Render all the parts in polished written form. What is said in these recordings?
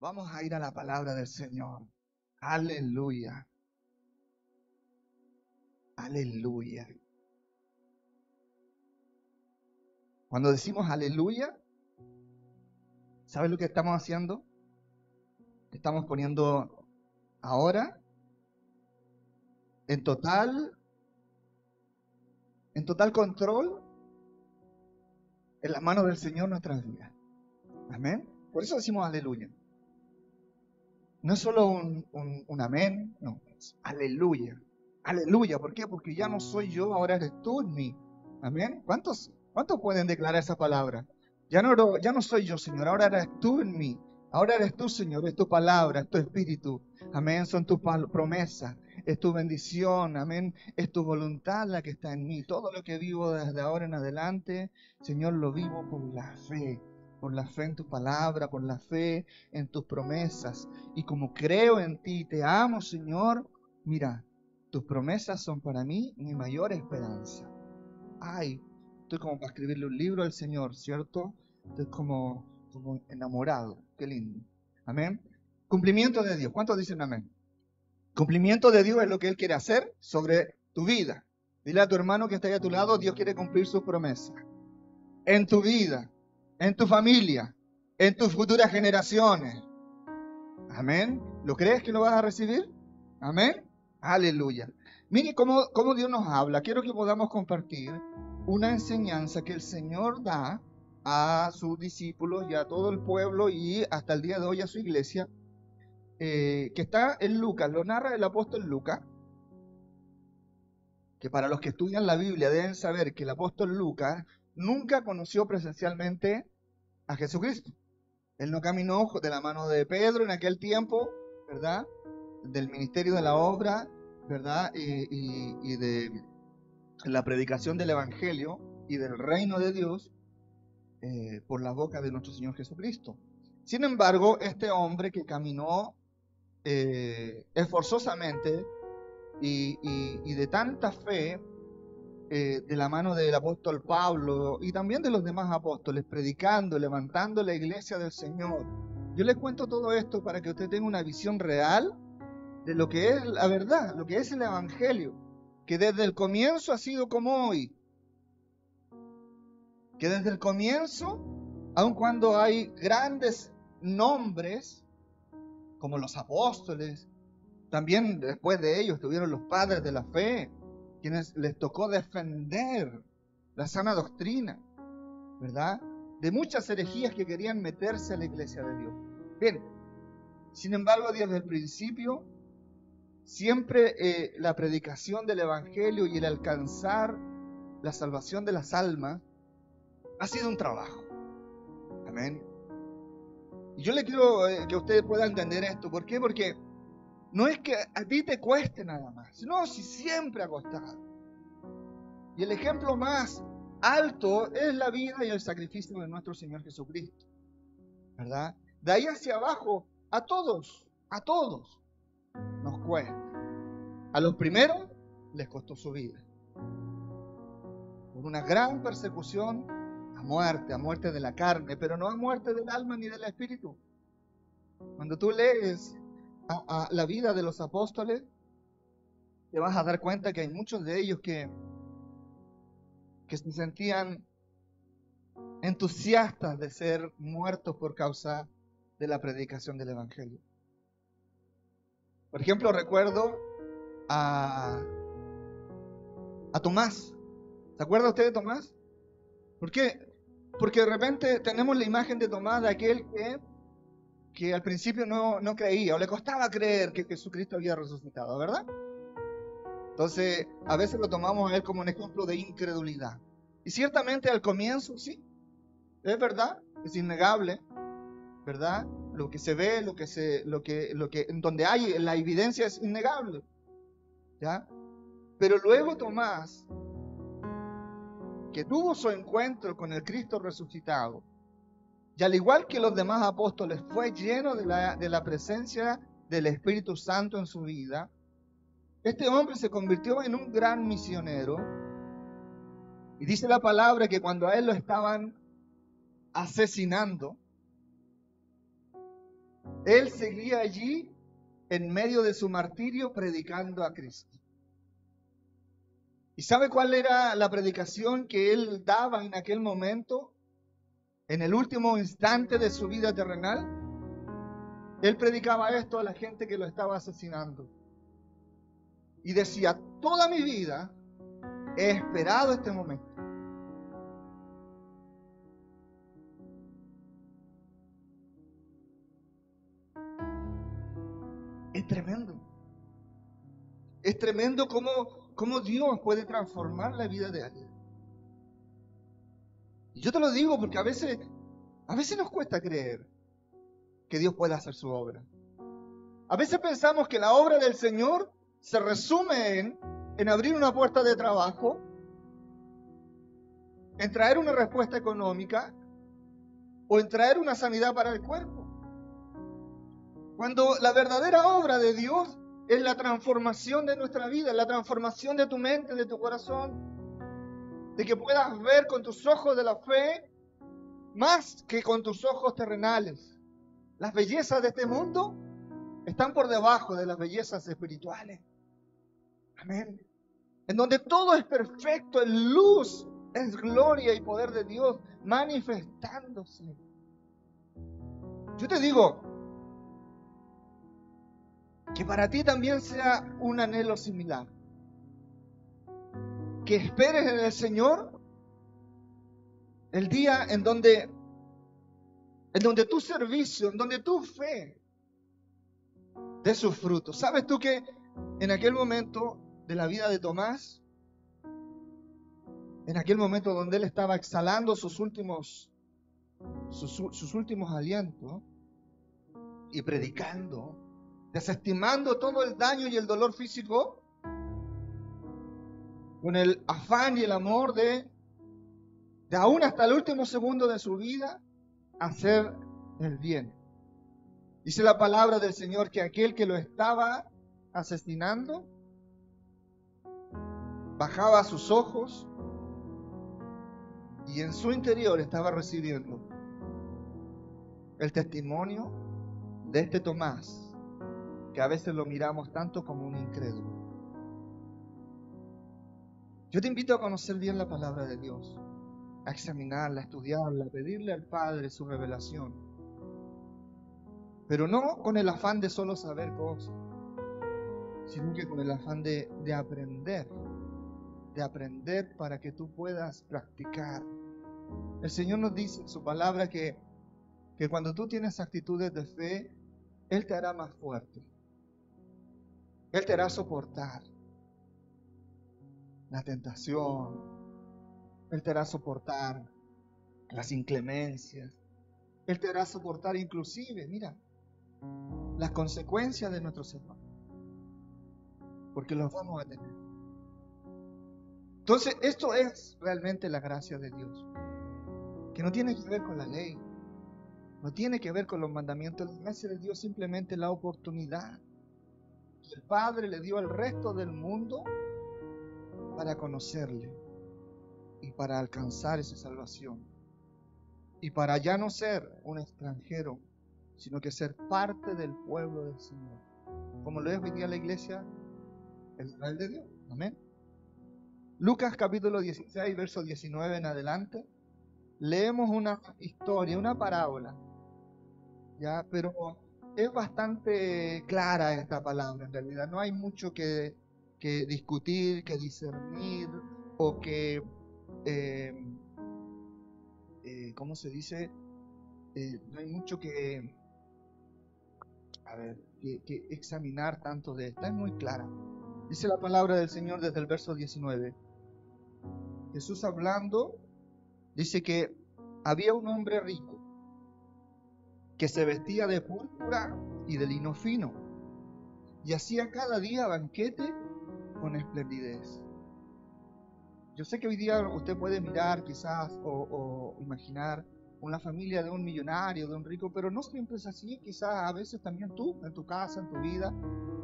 Vamos a ir a la palabra del Señor. Aleluya. Aleluya. Cuando decimos aleluya, ¿sabes lo que estamos haciendo? Estamos poniendo ahora en total control en las manos del Señor nuestras vidas. Amén. Por eso decimos aleluya. No es solo un amén, no, es aleluya. Aleluya, ¿por qué? Porque ya no soy yo, ahora eres tú en mí. Amén. ¿Cuántos pueden declarar esa palabra? Ya no soy yo, Señor, ahora eres tú en mí. Ahora eres tú, Señor, es tu palabra, es tu espíritu. Amén, son tus promesas, es tu bendición, amén, es tu voluntad la que está en mí. Todo lo que vivo desde ahora en adelante, Señor, lo vivo por la fe en tu palabra, por la fe en tus promesas. Y como creo en ti, te amo, Señor, mira, tus promesas son para mí mi mayor esperanza. Ay, estoy como para escribirle un libro al Señor, ¿cierto? Estoy como enamorado. Qué lindo. Amén. Cumplimiento de Dios. ¿Cuántos dicen amén? Cumplimiento de Dios es lo que Él quiere hacer sobre tu vida. Dile a tu hermano que está ahí a tu lado, Dios quiere cumplir sus promesas. En tu vida, en tu familia, en tus futuras generaciones. Amén. ¿Lo crees que lo vas a recibir? Amén. Aleluya. Mire cómo Dios nos habla. Quiero que podamos compartir una enseñanza que el Señor da a sus discípulos y a todo el pueblo y hasta el día de hoy a su iglesia, que está en Lucas, lo narra el apóstol Lucas, que para los que estudian la Biblia deben saber que el apóstol Lucas nunca conoció presencialmente a Jesucristo. Él no caminó de la mano de Pedro en aquel tiempo, ¿verdad? Del ministerio de la obra, ¿verdad? Y de la predicación del Evangelio y del reino de Dios por la boca de nuestro Señor Jesucristo. Sin embargo, este hombre que caminó esforzosamente y de tanta fe de la mano del apóstol Pablo y también de los demás apóstoles, predicando, levantando la iglesia del Señor. Yo les cuento todo esto para que usted tenga una visión real de lo que es la verdad, lo que es el Evangelio, que desde el comienzo ha sido como hoy. Que desde el comienzo, aun cuando hay grandes nombres, como los apóstoles, también después de ellos tuvieron los padres de la fe, quienes les tocó defender la sana doctrina, ¿verdad? De muchas herejías que querían meterse a la iglesia de Dios. Bien, sin embargo, desde el principio, siempre la predicación del Evangelio y el alcanzar la salvación de las almas ha sido un trabajo. Amén. Y yo le quiero que usted pueda entender esto. ¿Por qué? Porque no es que a ti te cueste nada más. No, si siempre ha costado. Y el ejemplo más alto es la vida y el sacrificio de nuestro Señor Jesucristo, ¿verdad? De ahí hacia abajo, a todos nos cuesta. A los primeros les costó su vida. Por una gran persecución a muerte de la carne, pero no a muerte del alma ni del espíritu. Cuando tú lees a la vida de los apóstoles, te vas a dar cuenta que hay muchos de ellos que se sentían entusiastas de ser muertos por causa de la predicación del Evangelio. Por ejemplo, recuerdo a Tomás. ¿Se acuerda usted de Tomás? ¿Por qué? Porque de repente tenemos la imagen de Tomás, de aquel que al principio no creía, o le costaba creer que Jesucristo había resucitado, ¿verdad? Entonces, a veces lo tomamos a él como un ejemplo de incredulidad. Y ciertamente al comienzo, sí, es verdad, es innegable, ¿verdad? Lo que se ve, en donde hay la evidencia es innegable, ¿ya? Pero luego Tomás, que tuvo su encuentro con el Cristo resucitado, y al igual que los demás apóstoles, fue lleno de la presencia del Espíritu Santo en su vida. Este hombre se convirtió en un gran misionero. Y dice la palabra que cuando a él lo estaban asesinando, Él seguía allí en medio de su martirio predicando a Cristo. ¿Y sabe cuál era la predicación que él daba en aquel momento? En el último instante de su vida terrenal. Él predicaba esto a la gente que lo estaba asesinando. Y decía, toda mi vida he esperado este momento. Es tremendo. Es tremendo cómo Dios puede transformar la vida de alguien. Y yo te lo digo porque a veces nos cuesta creer que Dios pueda hacer su obra. A veces pensamos que la obra del Señor se resume en abrir una puerta de trabajo, en traer una respuesta económica o en traer una sanidad para el cuerpo. Cuando la verdadera obra de Dios es la transformación de nuestra vida, la transformación de tu mente, de tu corazón, de que puedas ver con tus ojos de la fe más que con tus ojos terrenales. Las bellezas de este mundo están por debajo de las bellezas espirituales. Amén. En donde todo es perfecto, en luz, es gloria y poder de Dios manifestándose. Yo te digo que para ti también sea un anhelo similar. Que esperes en el Señor el día en donde tu servicio, en donde tu fe dé sus frutos. ¿Sabes tú que en aquel momento de la vida de Tomás, en aquel momento donde él estaba exhalando sus últimos alientos y predicando, desestimando todo el daño y el dolor físico, con el afán y el amor de aún hasta el último segundo de su vida, hacer el bien? Dice la palabra del Señor que aquel que lo estaba asesinando bajaba sus ojos y en su interior estaba recibiendo el testimonio de este Tomás, que a veces lo miramos tanto como un incrédulo. Yo te invito a conocer bien la palabra de Dios, a examinarla, a estudiarla, a pedirle al Padre su revelación, pero no con el afán de solo saber cosas, sino que con el afán de aprender para que tú puedas practicar. El Señor nos dice en su palabra que cuando tú tienes actitudes de fe, Él te hará más fuerte. Él te hará soportar la tentación. Él te hará soportar las inclemencias. Él te hará soportar inclusive, mira, las consecuencias de nuestros errores. Porque los vamos a tener. Entonces, esto es realmente la gracia de Dios. Que no tiene que ver con la ley. No tiene que ver con los mandamientos. La gracia de Dios simplemente la oportunidad que el Padre le dio al resto del mundo para conocerle y para alcanzar esa salvación. Y para ya no ser un extranjero, sino que ser parte del pueblo del Señor. Como lo es hoy día la iglesia, el Israel de Dios. Amén. Lucas capítulo 16, verso 19 en adelante. Leemos una historia, una parábola. ¿Ya? Pero es bastante clara esta palabra en realidad. No hay mucho que discutir, que discernir o que, ¿cómo se dice? No hay mucho que examinar tanto de esta. Es muy clara. Dice la palabra del Señor desde el verso 19. Jesús hablando, dice que había un hombre rico que se vestía de púrpura y de lino fino y hacía cada día banquete con esplendidez. Yo sé que hoy día usted puede mirar quizás o imaginar una familia de un millonario, de un rico, pero no siempre es así. Quizás a veces también tú, en tu casa, en tu vida,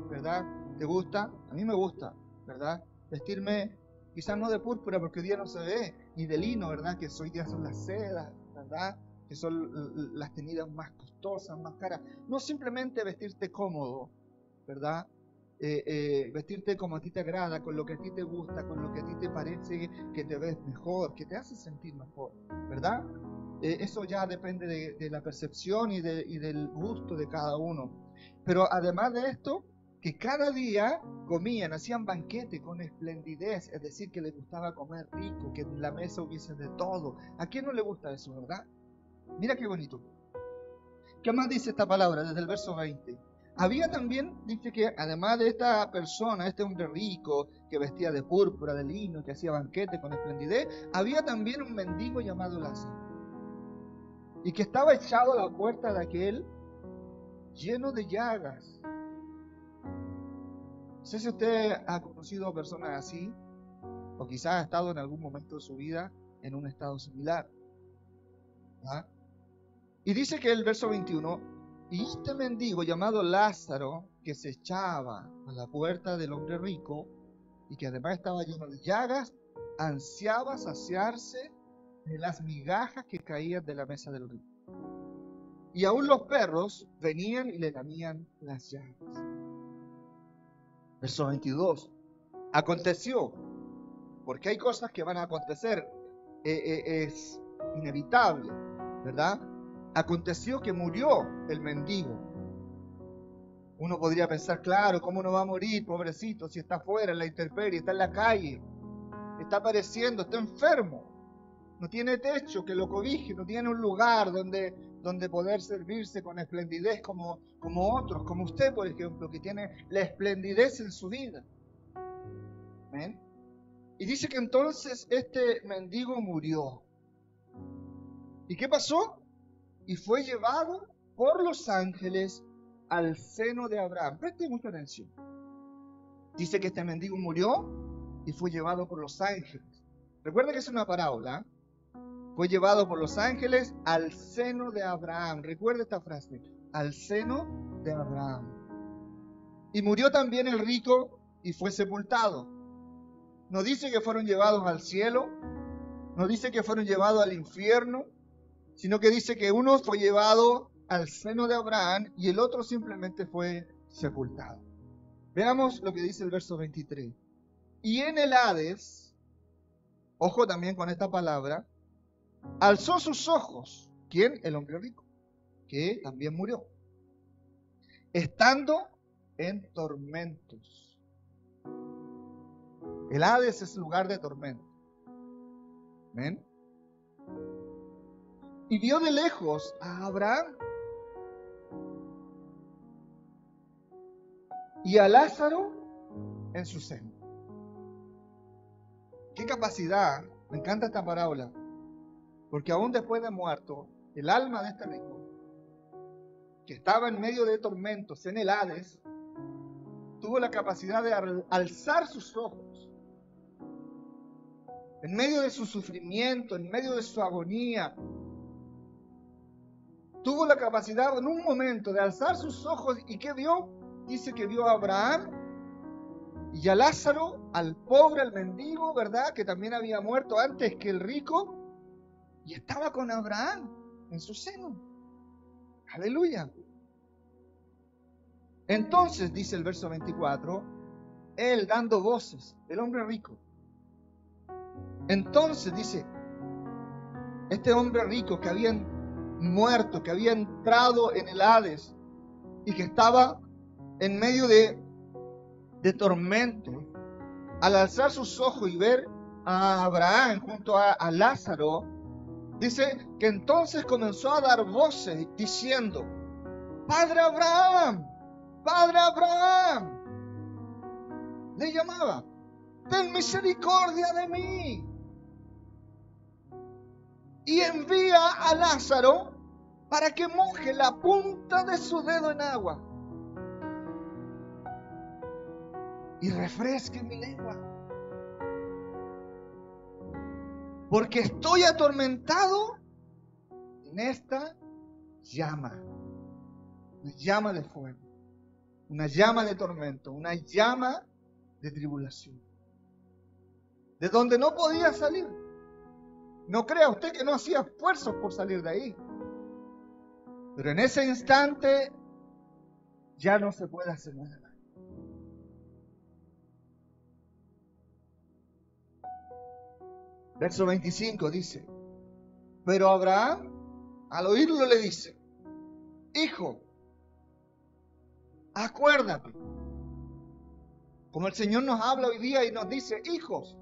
¿verdad? ¿Te gusta? A mí me gusta, ¿verdad? Vestirme quizás no de púrpura porque hoy día no se ve, ni de lino, ¿verdad? Que hoy día son las sedas, ¿verdad? que son las tenidas más costosas, más caras. No simplemente vestirte cómodo, ¿verdad? Vestirte como a ti te agrada, con lo que a ti te gusta, con lo que a ti te parece que te ves mejor, que te hace sentir mejor, ¿verdad? Eso ya depende de la percepción y del gusto de cada uno. Pero además de esto, que cada día comían, hacían banquete con esplendidez, es decir, que les gustaba comer rico, que en la mesa hubiese de todo. ¿A quién no le gusta eso, verdad? Mira qué bonito. ¿Qué más dice esta palabra desde el verso 20? Había también, dice que además de esta persona, este hombre rico, que vestía de púrpura, de lino, que hacía banquete con esplendidez, había también un mendigo llamado Lázaro, y que estaba echado a la puerta de aquel, lleno de llagas. No sé si usted ha conocido a personas así, o quizás ha estado en algún momento de su vida en un estado similar. ¿Ah? Y dice que el verso 21, y este mendigo llamado Lázaro, que se echaba a la puerta del hombre rico, y que además estaba lleno de llagas, ansiaba saciarse de las migajas que caían de la mesa del rico. Y aún los perros venían y le lamían las llagas. Verso 22. Aconteció, porque hay cosas que van a acontecer, es inevitable, ¿verdad? Aconteció que murió el mendigo. Uno podría pensar, claro, ¿cómo no va a morir, pobrecito, si está afuera, en la intemperie, está en la calle, está padeciendo, está enfermo, no tiene techo que lo cobije, no tiene un lugar donde poder servirse con esplendidez como otros, como usted, por ejemplo, que tiene la esplendidez en su vida? ¿Ven? Y dice que entonces este mendigo murió. ¿Y qué pasó? Y fue llevado por los ángeles al seno de Abraham. Preste mucha atención. Dice que este mendigo murió y fue llevado por los ángeles. Recuerda que es una parábola. Fue llevado por los ángeles al seno de Abraham. Recuerda esta frase. Al seno de Abraham. Y murió también el rico y fue sepultado. No dice que fueron llevados al cielo. No dice que fueron llevados al infierno. Sino que dice que uno fue llevado al seno de Abraham y el otro simplemente fue sepultado. Veamos lo que dice el verso 23. Y en el Hades, ojo también con esta palabra, alzó sus ojos. ¿Quién? El hombre rico, que también murió, estando en tormentos. El Hades es lugar de tormento. ¿Ven? Y vio de lejos a Abraham y a Lázaro en su seno. Qué capacidad, me encanta esta parábola, porque aún después de muerto, el alma de este rico, que estaba en medio de tormentos en el Hades, tuvo la capacidad de alzar sus ojos, en medio de su sufrimiento, en medio de su agonía, tuvo la capacidad en un momento de alzar sus ojos. ¿Y qué vio? Dice que vio a Abraham y a Lázaro, al pobre, al mendigo, ¿verdad? Que también había muerto antes que el rico, y estaba con Abraham en su seno. Aleluya. Entonces, dice el verso 24, él dando voces, el hombre rico. Entonces, dice, este hombre rico que había muerto, que había entrado en el Hades y que estaba en medio de tormento, al alzar sus ojos y ver a Abraham junto a Lázaro, dice que entonces comenzó a dar voces diciendo: Padre Abraham, Padre Abraham. Le llamaba: ten misericordia de mí y envía a Lázaro para que moje la punta de su dedo en agua y refresque mi lengua, porque estoy atormentado en esta llama, una llama de fuego, una llama de tormento, una llama de tribulación, de donde no podía salir. No crea usted que no hacía esfuerzos por salir de ahí. Pero en ese instante ya no se puede hacer nada más. Verso 25 dice, pero Abraham al oírlo le dice, hijo, acuérdate. Como el Señor nos habla hoy día y nos dice, hijos,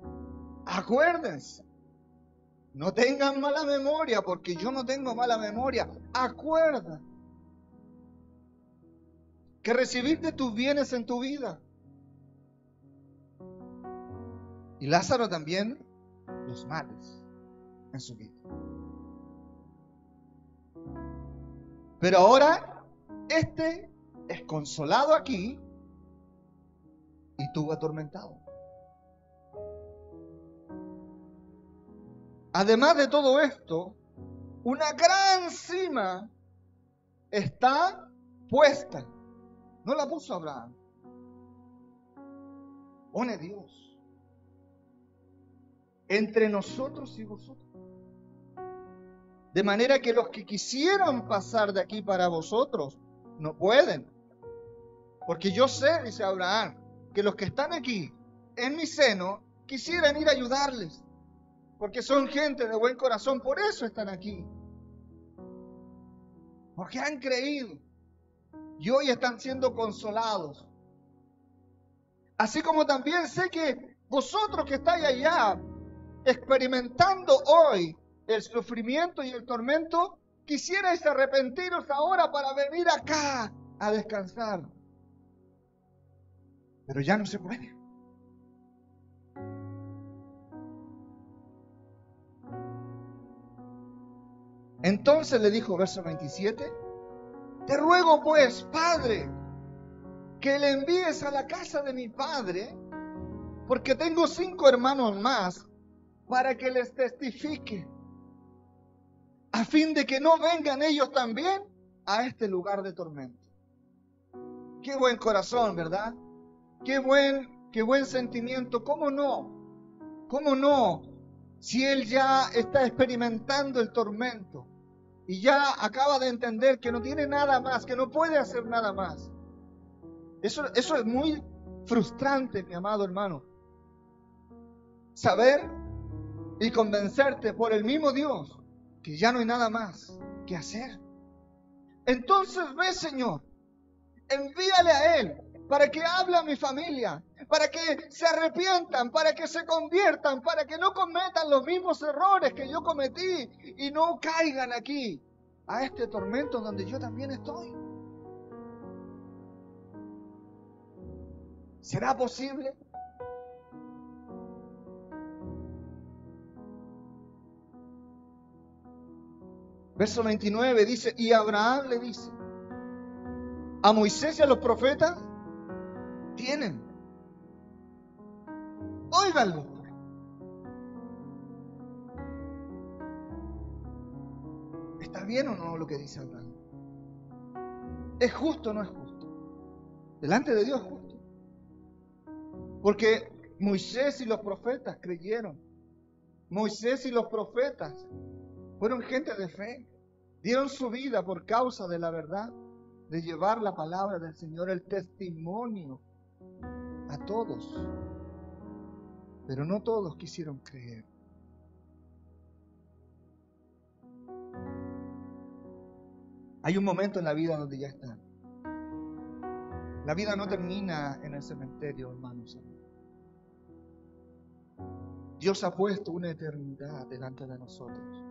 acuérdense. No tengan mala memoria, porque yo no tengo mala memoria. Acuerda que recibiste tus bienes en tu vida. Y Lázaro también los males en su vida. Pero ahora, este es consolado aquí y tú atormentado. Además de todo esto, una gran cima está puesta. No la puso Abraham. Pone Dios entre nosotros y vosotros. De manera que los que quisieran pasar de aquí para vosotros, no pueden. Porque yo sé, dice Abraham, que los que están aquí, en mi seno, quisieran ir a ayudarles. Porque son gente de buen corazón, por eso están aquí. Porque han creído. Y hoy están siendo consolados. Así como también sé que vosotros que estáis allá, experimentando hoy el sufrimiento y el tormento, quisierais arrepentiros ahora para venir acá a descansar. Pero ya no se puede. Entonces le dijo, verso 27, te ruego pues, Padre, que le envíes a la casa de mi padre, porque tengo 5 hermanos más, para que les testifique, a fin de que no vengan ellos también a este lugar de tormento. Qué buen corazón, ¿verdad? Qué buen sentimiento. ¿Cómo no? ¿Cómo no? Si él ya está experimentando el tormento y ya acaba de entender que no tiene nada más, que no puede hacer nada más. Eso es muy frustrante, mi amado hermano. Saber y convencerte por el mismo Dios que ya no hay nada más que hacer. Entonces ve, Señor, envíale a Él para que hable a mi familia, para que se arrepientan, para que se conviertan, para que no cometan los mismos errores que yo cometí y no caigan aquí a este tormento donde yo también estoy. ¿Será posible? Verso 29 dice, y Abraham le dice, a Moisés y a los profetas tienen. Óiganlo. ¿Está bien o no lo que dice Abraham? ¿Es justo o no es justo? Delante de Dios es justo. Porque Moisés y los profetas creyeron. Moisés y los profetas fueron gente de fe. Dieron su vida por causa de la verdad, de llevar la palabra del Señor, el testimonio a todos. Pero no todos quisieron creer. Hay un momento en la vida donde ya están. La vida no termina en el cementerio, hermanos. Dios ha puesto una eternidad delante de nosotros.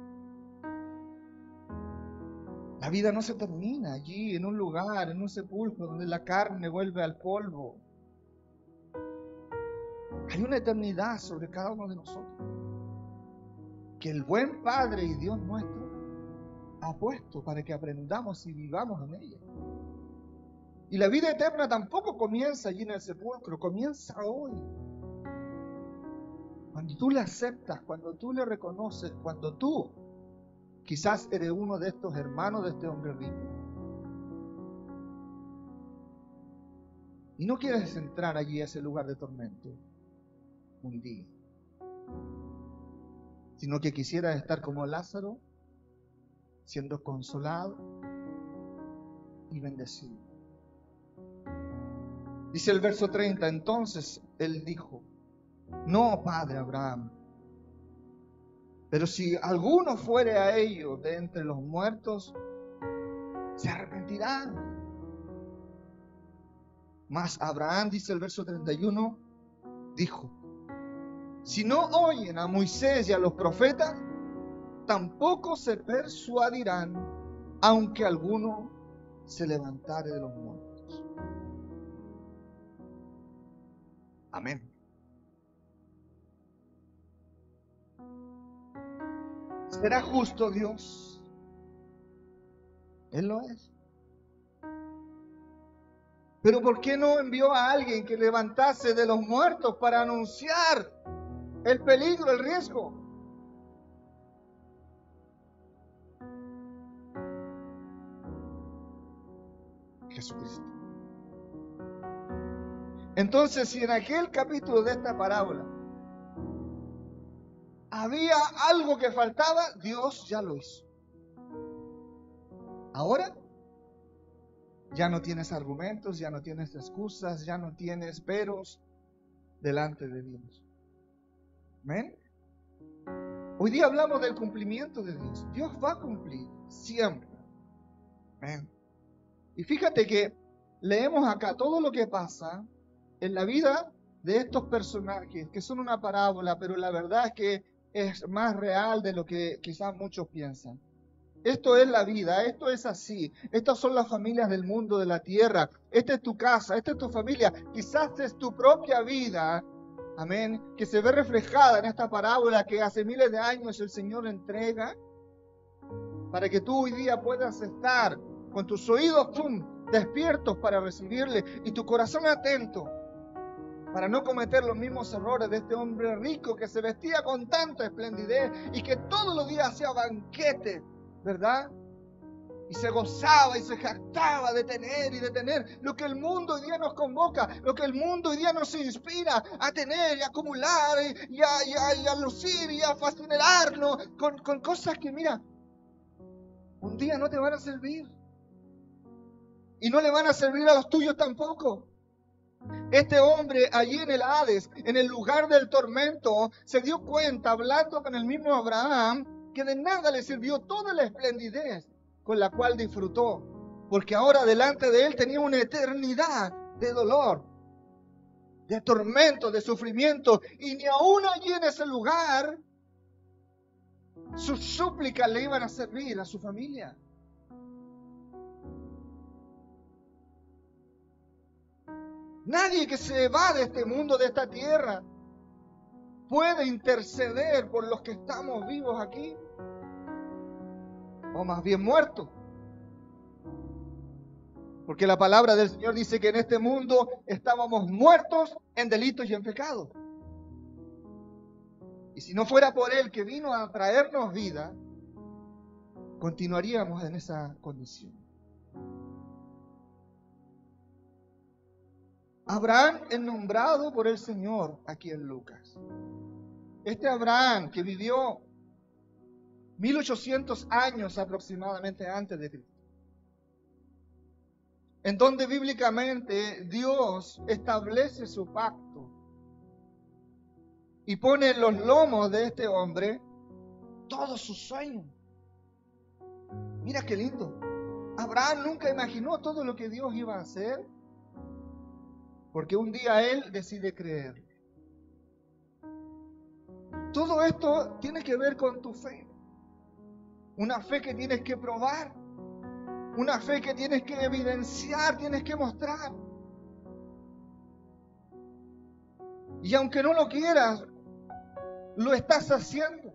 La vida no se termina allí, en un lugar, en un sepulcro, donde la carne vuelve al polvo. Hay una eternidad sobre cada uno de nosotros, que el buen Padre y Dios nuestro ha puesto para que aprendamos y vivamos en ella. Y la vida eterna tampoco comienza allí en el sepulcro, comienza hoy. Cuando tú le aceptas, cuando tú le reconoces, cuando tú quizás eres uno de estos hermanos de este hombre rico y no quieres entrar allí a ese lugar de tormento un día, sino que quisieras estar como Lázaro, siendo consolado, y bendecido. Dice el verso 30, entonces él dijo, no, padre Abraham, pero si alguno fuere a ellos de entre los muertos, se arrepentirán. Mas Abraham, dice el verso 31, dijo, si no oyen a Moisés y a los profetas, tampoco se persuadirán, aunque alguno se levantare de los muertos. Amén. ¿Será justo Dios? Él lo es. Pero ¿por qué no envió a alguien que levantase de los muertos para anunciar el peligro, el riesgo? Jesucristo. Entonces, si en aquel capítulo de esta parábola había algo que faltaba, Dios ya lo hizo. Ahora ya no tienes argumentos, ya no tienes excusas, ya no tienes peros delante de Dios. ¿Amén? Hoy día hablamos del cumplimiento de Dios. Dios va a cumplir siempre. ¿Amén? Y fíjate que leemos acá todo lo que pasa en la vida de estos personajes, que son una parábola, pero la verdad es que es más real de lo que quizás muchos piensan. Esto es la vida, esto es así. Estas son las familias del mundo, de la tierra. Esta es tu casa, esta es tu familia. Quizás es tu propia vida, amén, que se ve reflejada en esta parábola que hace miles de años el Señor entrega para que tú hoy día puedas estar con tus oídos despiertos para recibirle y tu corazón atento para no cometer los mismos errores de este hombre rico que se vestía con tanta esplendidez y que todos los días hacía banquete, ¿verdad? Y se gozaba y se jactaba de tener y de tener lo que el mundo hoy día nos convoca, lo que el mundo hoy día nos inspira a tener y a acumular y a lucir y a fascinarnos con cosas que, mira, un día no te van a servir. Y no le van a servir a los tuyos tampoco. Este hombre allí en el Hades, en el lugar del tormento, se dio cuenta, hablando con el mismo Abraham, que de nada le sirvió toda la esplendidez con la cual disfrutó, porque ahora delante de él tenía una eternidad de dolor, de tormento, de sufrimiento, y ni aún allí en ese lugar sus súplicas le iban a servir a su familia. Nadie que se va de este mundo, de esta tierra, puede interceder por los que estamos vivos aquí, o más bien muertos. Porque la palabra del Señor dice que en este mundo estábamos muertos en delitos y en pecados. Y si no fuera por Él que vino a traernos vida, continuaríamos en esa condición. Abraham es nombrado por el Señor aquí en Lucas. Este Abraham que vivió 1800 años aproximadamente antes de Cristo, en donde bíblicamente Dios establece su pacto y pone en los lomos de este hombre todos sus sueños. Mira qué lindo. Abraham nunca imaginó todo lo que Dios iba a hacer, porque un día él decide creer. Todo esto tiene que ver con tu fe. Una fe que tienes que probar. Una fe que tienes que evidenciar, tienes que mostrar. Y aunque no lo quieras, lo estás haciendo.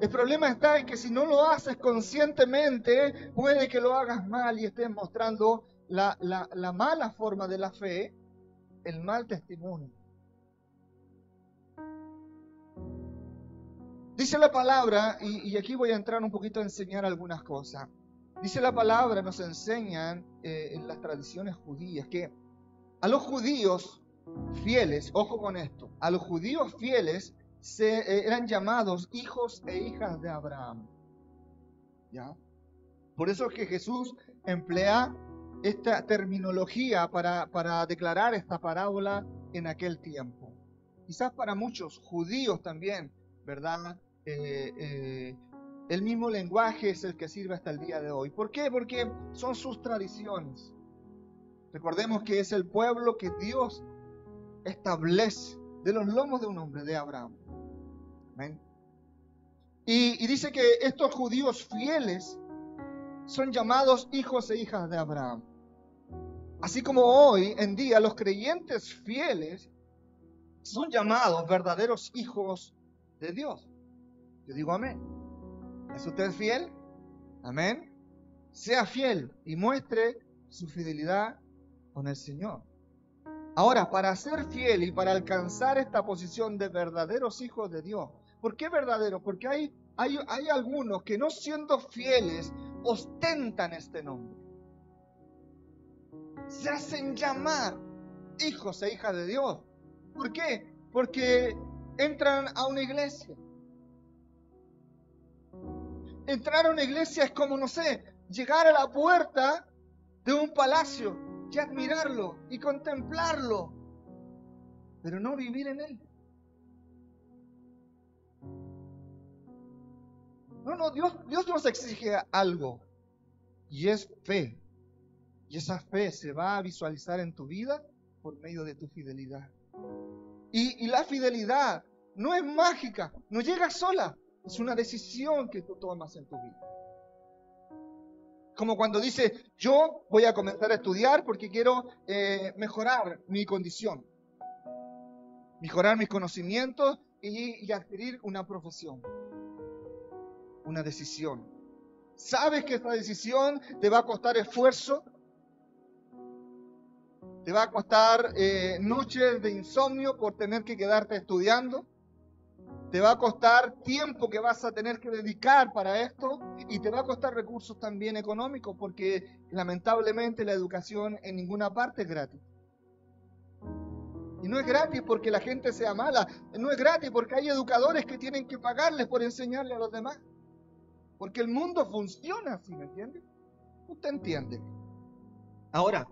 El problema está en que si no lo haces conscientemente, puede que lo hagas mal y estés mostrando la mala forma de la fe, el mal testimonio. Dice la palabra, y aquí voy a entrar un poquito a enseñar algunas cosas. Dice la palabra, nos enseñan en las tradiciones judías, que a los judíos fieles, ojo con esto, a los judíos fieles eran llamados hijos e hijas de Abraham. ¿Ya? Por eso es que Jesús emplea esta terminología para declarar esta parábola en aquel tiempo. Quizás para muchos judíos también, ¿verdad? El mismo lenguaje es el que sirve hasta el día de hoy. ¿Por qué? Porque son sus tradiciones. Recordemos que es el pueblo que Dios establece de los lomos de un hombre, de Abraham. ¿Amén? Y dice que estos judíos fieles son llamados hijos e hijas de Abraham. Así como hoy en día los creyentes fieles son llamados verdaderos hijos de Dios. Yo digo amén. ¿Es usted fiel? Amén. Sea fiel y muestre su fidelidad con el Señor. Ahora, para ser fiel y para alcanzar esta posición de verdaderos hijos de Dios, ¿por qué verdaderos? Porque hay algunos que no siendo fieles ostentan este nombre. Se hacen llamar hijos e hijas de Dios. ¿Por qué? Porque entran a una iglesia. Entrar a una iglesia es como, no sé, llegar a la puerta de un palacio y admirarlo y contemplarlo, pero no vivir en él. No, Dios nos exige algo, y es fe. Y esa fe se va a visualizar en tu vida por medio de tu fidelidad. Y la fidelidad no es mágica, no llega sola, es una decisión que tú tomas en tu vida. Como cuando dice, yo voy a comenzar a estudiar porque quiero mejorar mi condición, mejorar mis conocimientos y adquirir una profesión, una decisión. Sabes que esta decisión te va a costar esfuerzo, te va a costar noches de insomnio por tener que quedarte estudiando, te va a costar tiempo que vas a tener que dedicar para esto y te va a costar recursos también económicos porque lamentablemente la educación en ninguna parte es gratis. Y no es gratis porque la gente sea mala, no es gratis porque hay educadores que tienen que pagarles por enseñarle a los demás. Porque el mundo funciona así, ¿me entiende? Usted entiende. Ahora,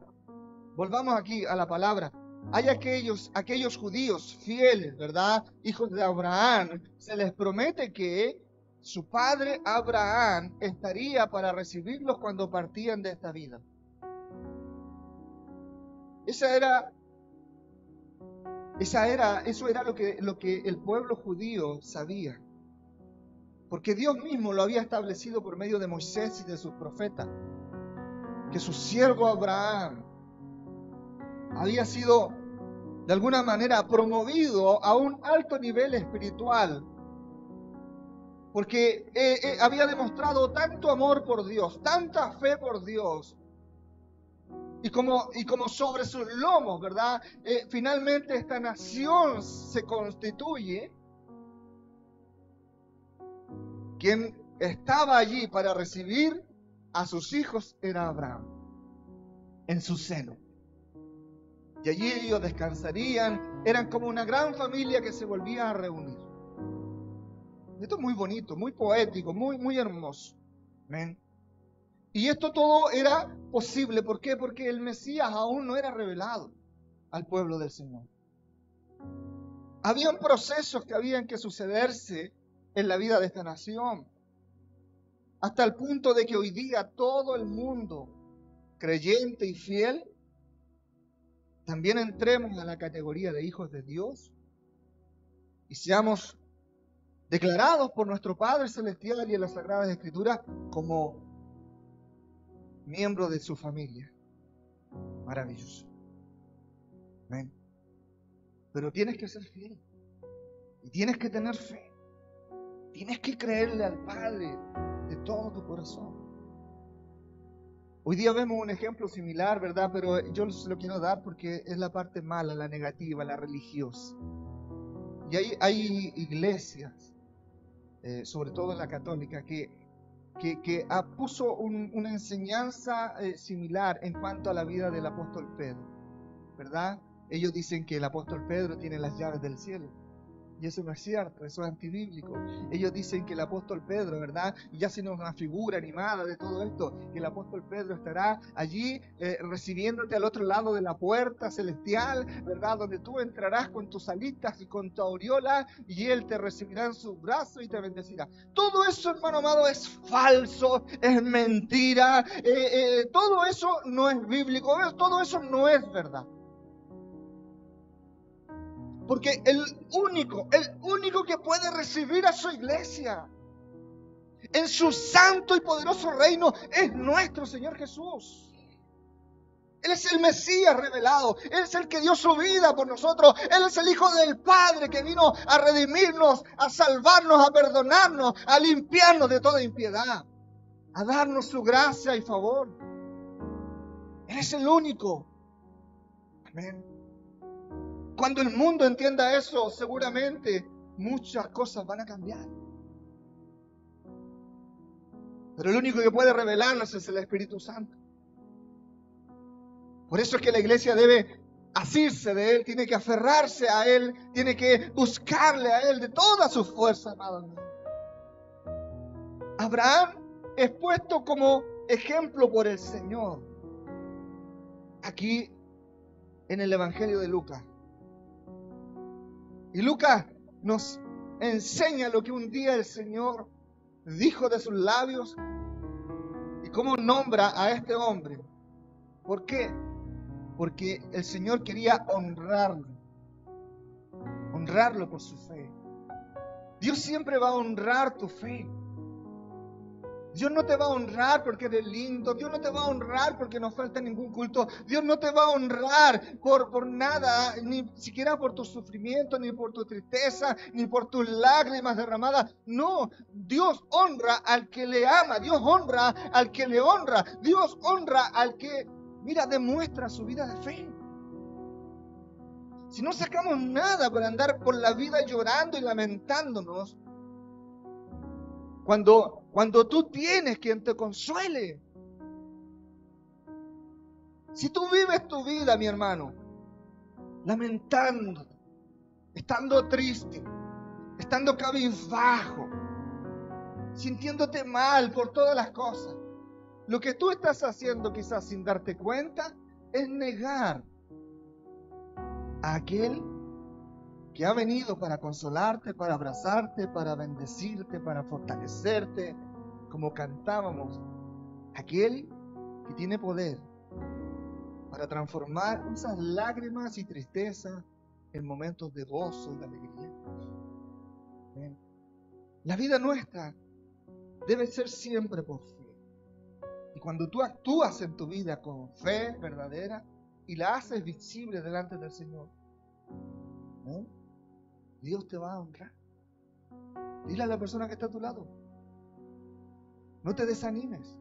volvamos aquí a la palabra. Hay aquellos judíos fieles, ¿verdad? Hijos de Abraham. Se les promete que su padre Abraham estaría para recibirlos cuando partían de esta vida. Eso era lo que el pueblo judío sabía. Porque Dios mismo lo había establecido por medio de Moisés y de sus profetas. Que su siervo Abraham había sido de alguna manera promovido a un alto nivel espiritual, porque había demostrado tanto amor por Dios, tanta fe por Dios, y como sobre sus lomos, ¿verdad? Finalmente esta nación se constituye. Quien estaba allí para recibir a sus hijos era Abraham, en su seno. Y allí ellos descansarían, eran como una gran familia que se volvía a reunir. Esto es muy bonito, muy poético, muy hermoso. ¿Amén? Y esto todo era posible, ¿por qué? Porque el Mesías aún no era revelado al pueblo del Señor. Habían procesos que habían que sucederse en la vida de esta nación, hasta el punto de que hoy día todo el mundo creyente y fiel también entremos a la categoría de hijos de Dios y seamos declarados por nuestro Padre Celestial y en las Sagradas Escrituras como miembros de su familia. Maravilloso. Amén. Pero tienes que ser fiel y tienes que tener fe. Tienes que creerle al Padre de todo tu corazón. Hoy día vemos un ejemplo similar, ¿verdad? Pero yo se lo quiero dar porque es la parte mala, la negativa, la religiosa. Y hay iglesias, sobre todo la católica, que puso una enseñanza similar en cuanto a la vida del apóstol Pedro, ¿verdad? Ellos dicen que el apóstol Pedro tiene las llaves del cielo. Y eso no es cierto, eso es antibíblico. Ellos dicen que el apóstol Pedro, ¿verdad? Y ya se nos una figura animada de todo esto, que el apóstol Pedro estará allí recibiéndote al otro lado de la puerta celestial, ¿verdad? Donde tú entrarás con tus alitas y con tu aureola, y él te recibirá en sus brazos y te bendecirá. Todo eso, hermano amado, es falso, es mentira, todo eso no es bíblico, todo eso no es verdad. Porque el único que puede recibir a su iglesia en su santo y poderoso reino es nuestro Señor Jesús. Él es el Mesías revelado. Él es el que dio su vida por nosotros. Él es el Hijo del Padre que vino a redimirnos, a salvarnos, a perdonarnos, a limpiarnos de toda impiedad, a darnos su gracia y favor. Él es el único. Amén. Cuando el mundo entienda eso, seguramente muchas cosas van a cambiar. Pero el único que puede revelarnos es el Espíritu Santo. Por eso es que la iglesia debe asirse de Él, tiene que aferrarse a Él, tiene que buscarle a Él de toda su fuerza, amado. Abraham es puesto como ejemplo por el Señor aquí en el Evangelio de Lucas. Y Lucas nos enseña lo que un día el Señor dijo de sus labios y cómo nombra a este hombre. ¿Por qué? Porque el Señor quería honrarlo por su fe. Dios siempre va a honrar tu fe. Dios no te va a honrar porque eres lindo. Dios no te va a honrar porque no falta ningún culto. Dios no te va a honrar por nada, ni siquiera por tu sufrimiento, ni por tu tristeza, ni por tus lágrimas derramadas. No, Dios honra al que le ama. Dios honra al que le honra. Dios honra al que, mira, demuestra su vida de fe. Si no sacamos nada para andar por la vida llorando y lamentándonos, cuando tú tienes quien te consuele. Si tú vives tu vida, mi hermano, lamentando, estando triste, estando cabizbajo, sintiéndote mal por todas las cosas, lo que tú estás haciendo quizás sin darte cuenta es negar a aquel que ha venido para consolarte, para abrazarte, para bendecirte, para fortalecerte, como cantábamos, aquel que tiene poder para transformar esas lágrimas y tristezas en momentos de gozo y de alegría. ¿Ven? La vida nuestra debe ser siempre por fe. Y cuando tú actúas en tu vida con fe verdadera y la haces visible delante del Señor, ¿ven? Dios te va a honrar. Dile a la persona que está a tu lado, no te desanimes.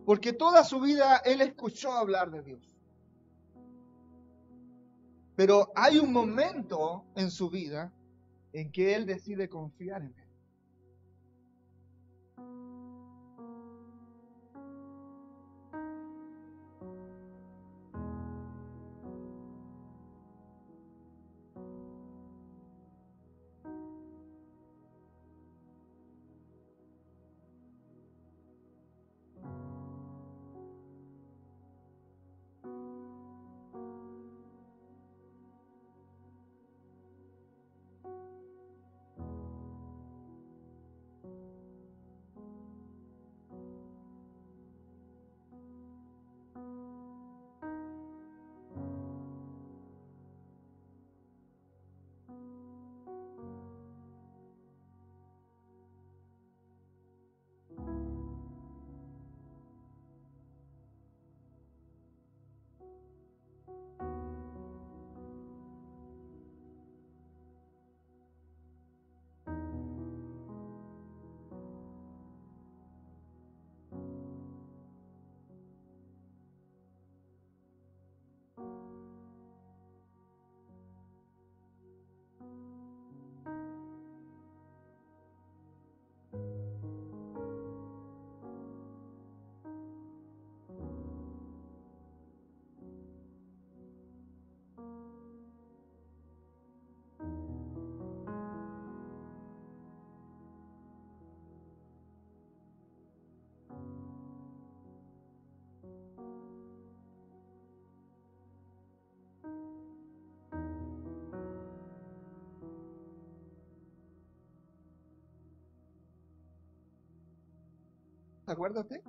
Porque toda su vida él escuchó hablar de Dios. Pero hay un momento en su vida en que él decide confiar en él. ¿Se acuerda usted?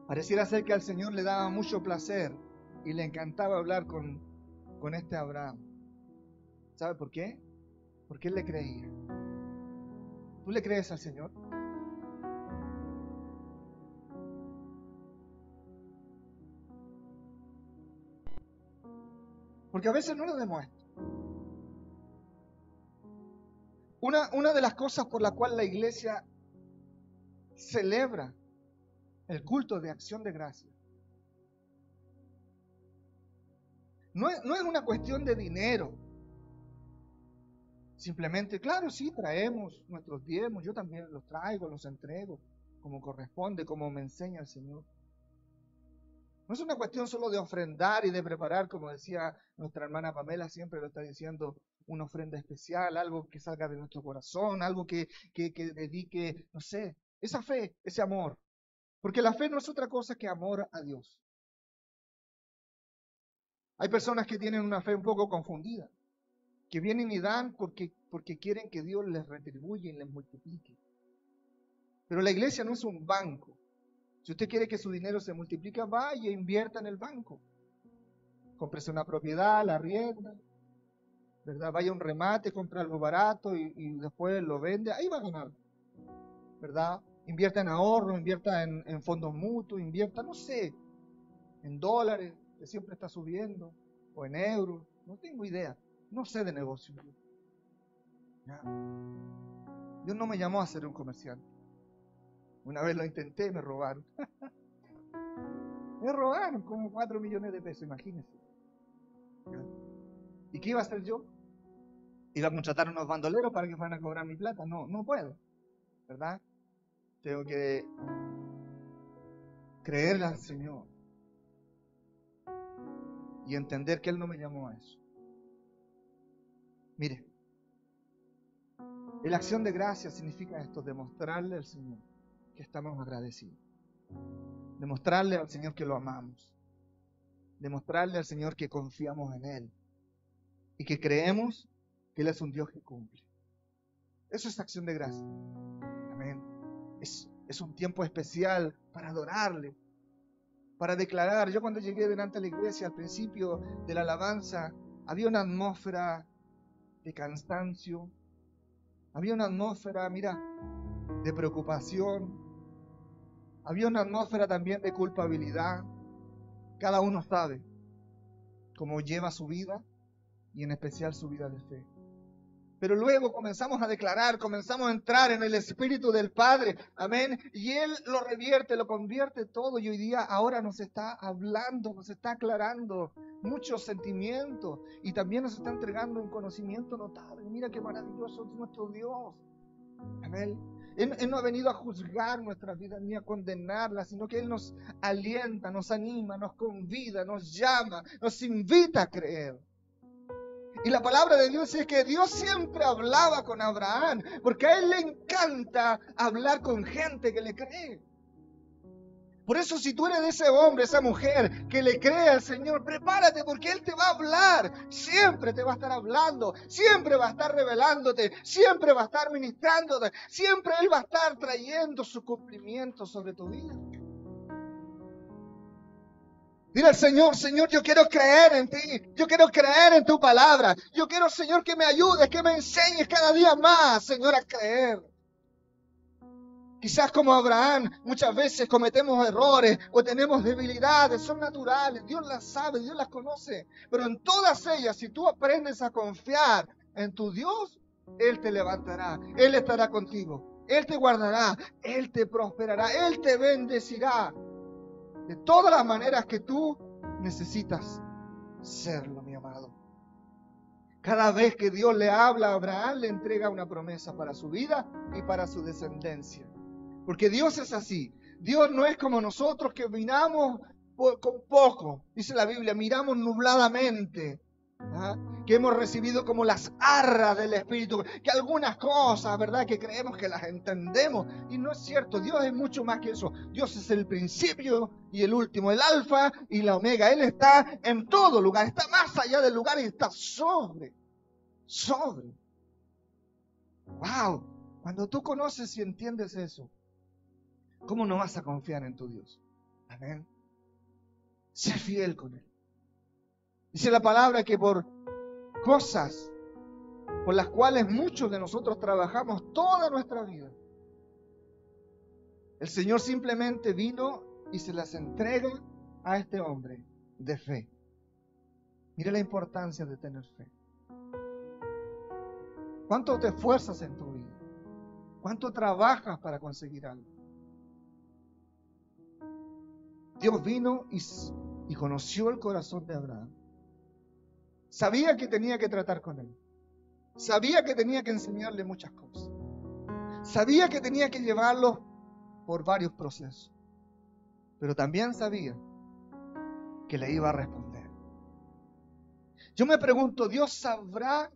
Pareciera ser que al Señor le daba mucho placer y le encantaba hablar con este Abraham. ¿Sabe por qué? Porque él le creía. ¿Tú le crees al Señor? Porque a veces no lo demuestra. Una de las cosas por la cual la iglesia celebra el culto de acción de gracia no es una cuestión de dinero. Simplemente, claro, sí, traemos nuestros diezmos, yo también los traigo, los entrego, como corresponde, como me enseña el Señor. No es una cuestión solo de ofrendar y de preparar, como decía nuestra hermana Pamela, siempre lo está diciendo, una ofrenda especial, algo que salga de nuestro corazón, algo que dedique, no sé, esa fe, ese amor. Porque la fe no es otra cosa que amor a Dios. Hay personas que tienen una fe un poco confundida, que vienen y dan porque quieren que Dios les retribuya y les multiplique. Pero la iglesia no es un banco. Si usted quiere que su dinero se multiplique, vaya e invierta en el banco. Cómprese una propiedad, la arrienda, ¿verdad? Vaya a un remate, compra algo barato y después lo vende. Ahí va a ganar, ¿verdad? Invierta en ahorro, invierta en fondos mutuos, invierta, no sé, en dólares, que siempre está subiendo, o en euros. No tengo idea. No sé de negocio. ¿Ya? Dios no me llamó a ser un comerciante. Una vez lo intenté y me robaron. Me robaron como 4 millones de pesos, imagínense. ¿Ya? ¿Y qué iba a hacer yo? Iba a contratar unos bandoleros para que fueran a cobrar mi plata. No, no puedo, ¿verdad? Tengo que creerle al Señor y entender que Él no me llamó a eso. Mire, la acción de gracia significa esto, demostrarle al Señor que estamos agradecidos. Demostrarle al Señor que lo amamos. Demostrarle al Señor que confiamos en Él. Y que creemos que Él es un Dios que cumple. Eso es acción de gracia. Amén. Es un tiempo especial para adorarle, para declarar. Yo cuando llegué delante de la iglesia, al principio de la alabanza, había una atmósfera de cansancio. Había una atmósfera, mira, de preocupación. Había una atmósfera también de culpabilidad. Cada uno sabe cómo lleva su vida y en especial su vida de fe. Pero luego comenzamos a declarar, comenzamos a entrar en el Espíritu del Padre, amén, y Él lo revierte, lo convierte todo, y hoy día ahora nos está hablando, nos está aclarando muchos sentimientos, y también nos está entregando un conocimiento notable. Mira qué maravilloso es nuestro Dios, amén. Él no ha venido a juzgar nuestras vidas ni a condenarlas, sino que Él nos alienta, nos anima, nos convida, nos llama, nos invita a creer. Y la palabra de Dios es que Dios siempre hablaba con Abraham, porque a Él le encanta hablar con gente que le cree. Por eso, si tú eres de ese hombre, esa mujer que le cree al Señor, prepárate, porque Él te va a hablar. Siempre te va a estar hablando, siempre va a estar revelándote, siempre va a estar ministrándote, siempre Él va a estar trayendo su cumplimiento sobre tu vida. Dile al Señor, Señor, yo quiero creer en ti, yo quiero creer en tu palabra, yo quiero, Señor, que me ayudes, que me enseñes cada día más, Señor, a creer. Quizás como Abraham, muchas veces cometemos errores o tenemos debilidades, son naturales, Dios las sabe, Dios las conoce, pero en todas ellas, si tú aprendes a confiar en tu Dios, Él te levantará, Él estará contigo, Él te guardará, Él te prosperará, Él te bendecirá. De todas las maneras que tú necesitas serlo, mi amado. Cada vez que Dios le habla a Abraham, le entrega una promesa para su vida y para su descendencia. Porque Dios es así. Dios no es como nosotros que miramos con poco. Dice la Biblia, miramos nubladamente. ¿Ah? Que hemos recibido como las arras del Espíritu, que algunas cosas, ¿verdad?, que creemos que las entendemos, y no es cierto. Dios es mucho más que eso. Dios es el principio y el último, el alfa y la omega. Él está en todo lugar, está más allá del lugar y está sobre. Wow, cuando tú conoces y entiendes eso, ¿cómo no vas a confiar en tu Dios? Amén. Sé fiel con Él. Dice la palabra que por cosas por las cuales muchos de nosotros trabajamos toda nuestra vida, el Señor simplemente vino y se las entrega a este hombre de fe. Mira la importancia de tener fe. ¿Cuánto te esfuerzas en tu vida? ¿Cuánto trabajas para conseguir algo? Dios vino y conoció el corazón de Abraham. Sabía que tenía que tratar con él. Sabía que tenía que enseñarle muchas cosas. Sabía que tenía que llevarlo por varios procesos. Pero también sabía que le iba a responder. Yo me pregunto, ¿Dios sabrá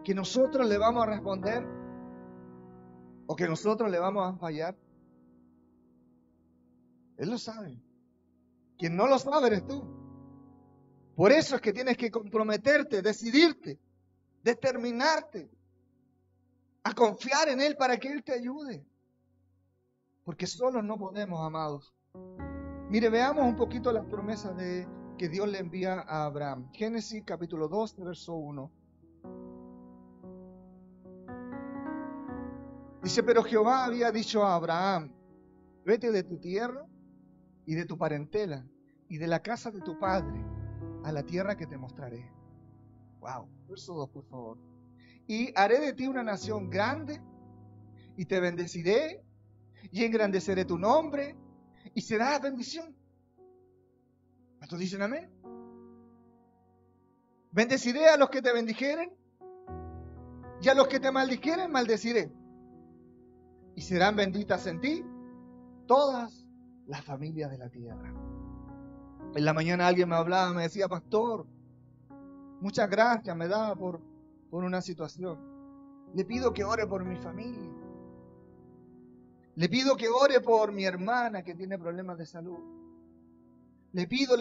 que nosotros le vamos a responder o que nosotros le vamos a fallar? Él lo sabe. Quien no lo sabe eres tú. Por eso es que tienes que comprometerte, decidirte, determinarte a confiar en Él para que Él te ayude. Porque solos no podemos, amados. Mire, veamos un poquito las promesas que Dios le envía a Abraham. Génesis capítulo 2, verso 1. Dice, pero Jehová había dicho a Abraham, vete de tu tierra y de tu parentela y de la casa de tu padre a la tierra que te mostraré. Wow, verso 2, por favor. Y haré de ti una nación grande y te bendeciré y engrandeceré tu nombre y serás bendición. ¿Cuántos dicen amén? Bendeciré a los que te bendijeren y a los que te maldijeren maldeciré. Y serán benditas en ti todas las familias de la tierra. En la mañana alguien me hablaba, me decía, pastor, muchas gracias me daba por una situación. Le pido que ore por mi familia. Le pido que ore por mi hermana que tiene problemas de salud. Le pido.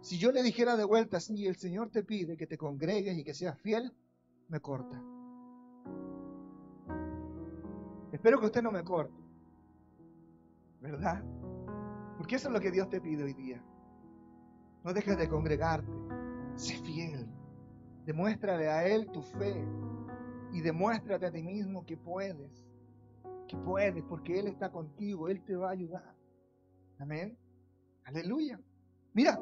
Si yo le dijera de vuelta, sí, el Señor te pide que te congregues y que seas fiel, me corta. Espero que usted no me corte, ¿verdad? Porque eso es lo que Dios te pide hoy día. No dejes de congregarte. Sé fiel. Demuéstrale a Él tu fe. Y demuéstrate a ti mismo que puedes. Que puedes, porque Él está contigo. Él te va a ayudar. Amén. Aleluya. Mira,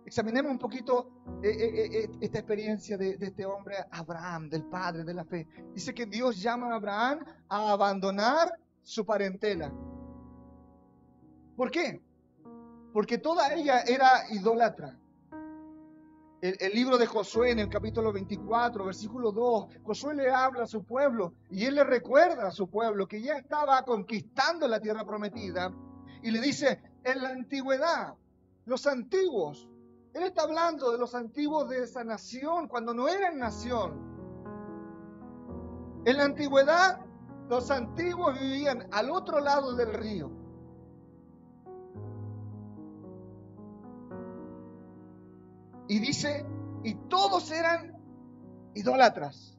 examinemos un poquito esta experiencia de este hombre Abraham, del padre de la fe. Dice que Dios llama a Abraham a abandonar su parentela. ¿Por qué? Porque toda ella era idólatra. El libro de Josué en el capítulo 24, versículo 2, Josué le habla a su pueblo y él le recuerda a su pueblo que ya estaba conquistando la tierra prometida y le dice, en la antigüedad, los antiguos, él está hablando de los antiguos de esa nación cuando no eran nación. En la antigüedad, los antiguos vivían al otro lado del río. Y dice, y todos eran idólatras.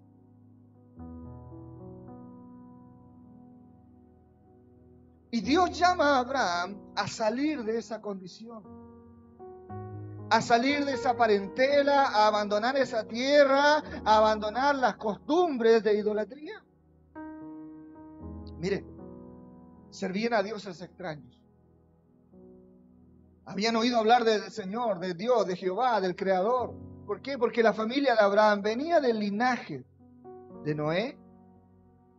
Y Dios llama a Abraham a salir de esa condición, a salir de esa parentela, a abandonar esa tierra, a abandonar las costumbres de idolatría. Mire, servían a dioses extraños. Habían oído hablar del Señor, de Dios, de Jehová, del Creador. ¿Por qué? Porque la familia de Abraham venía del linaje de Noé.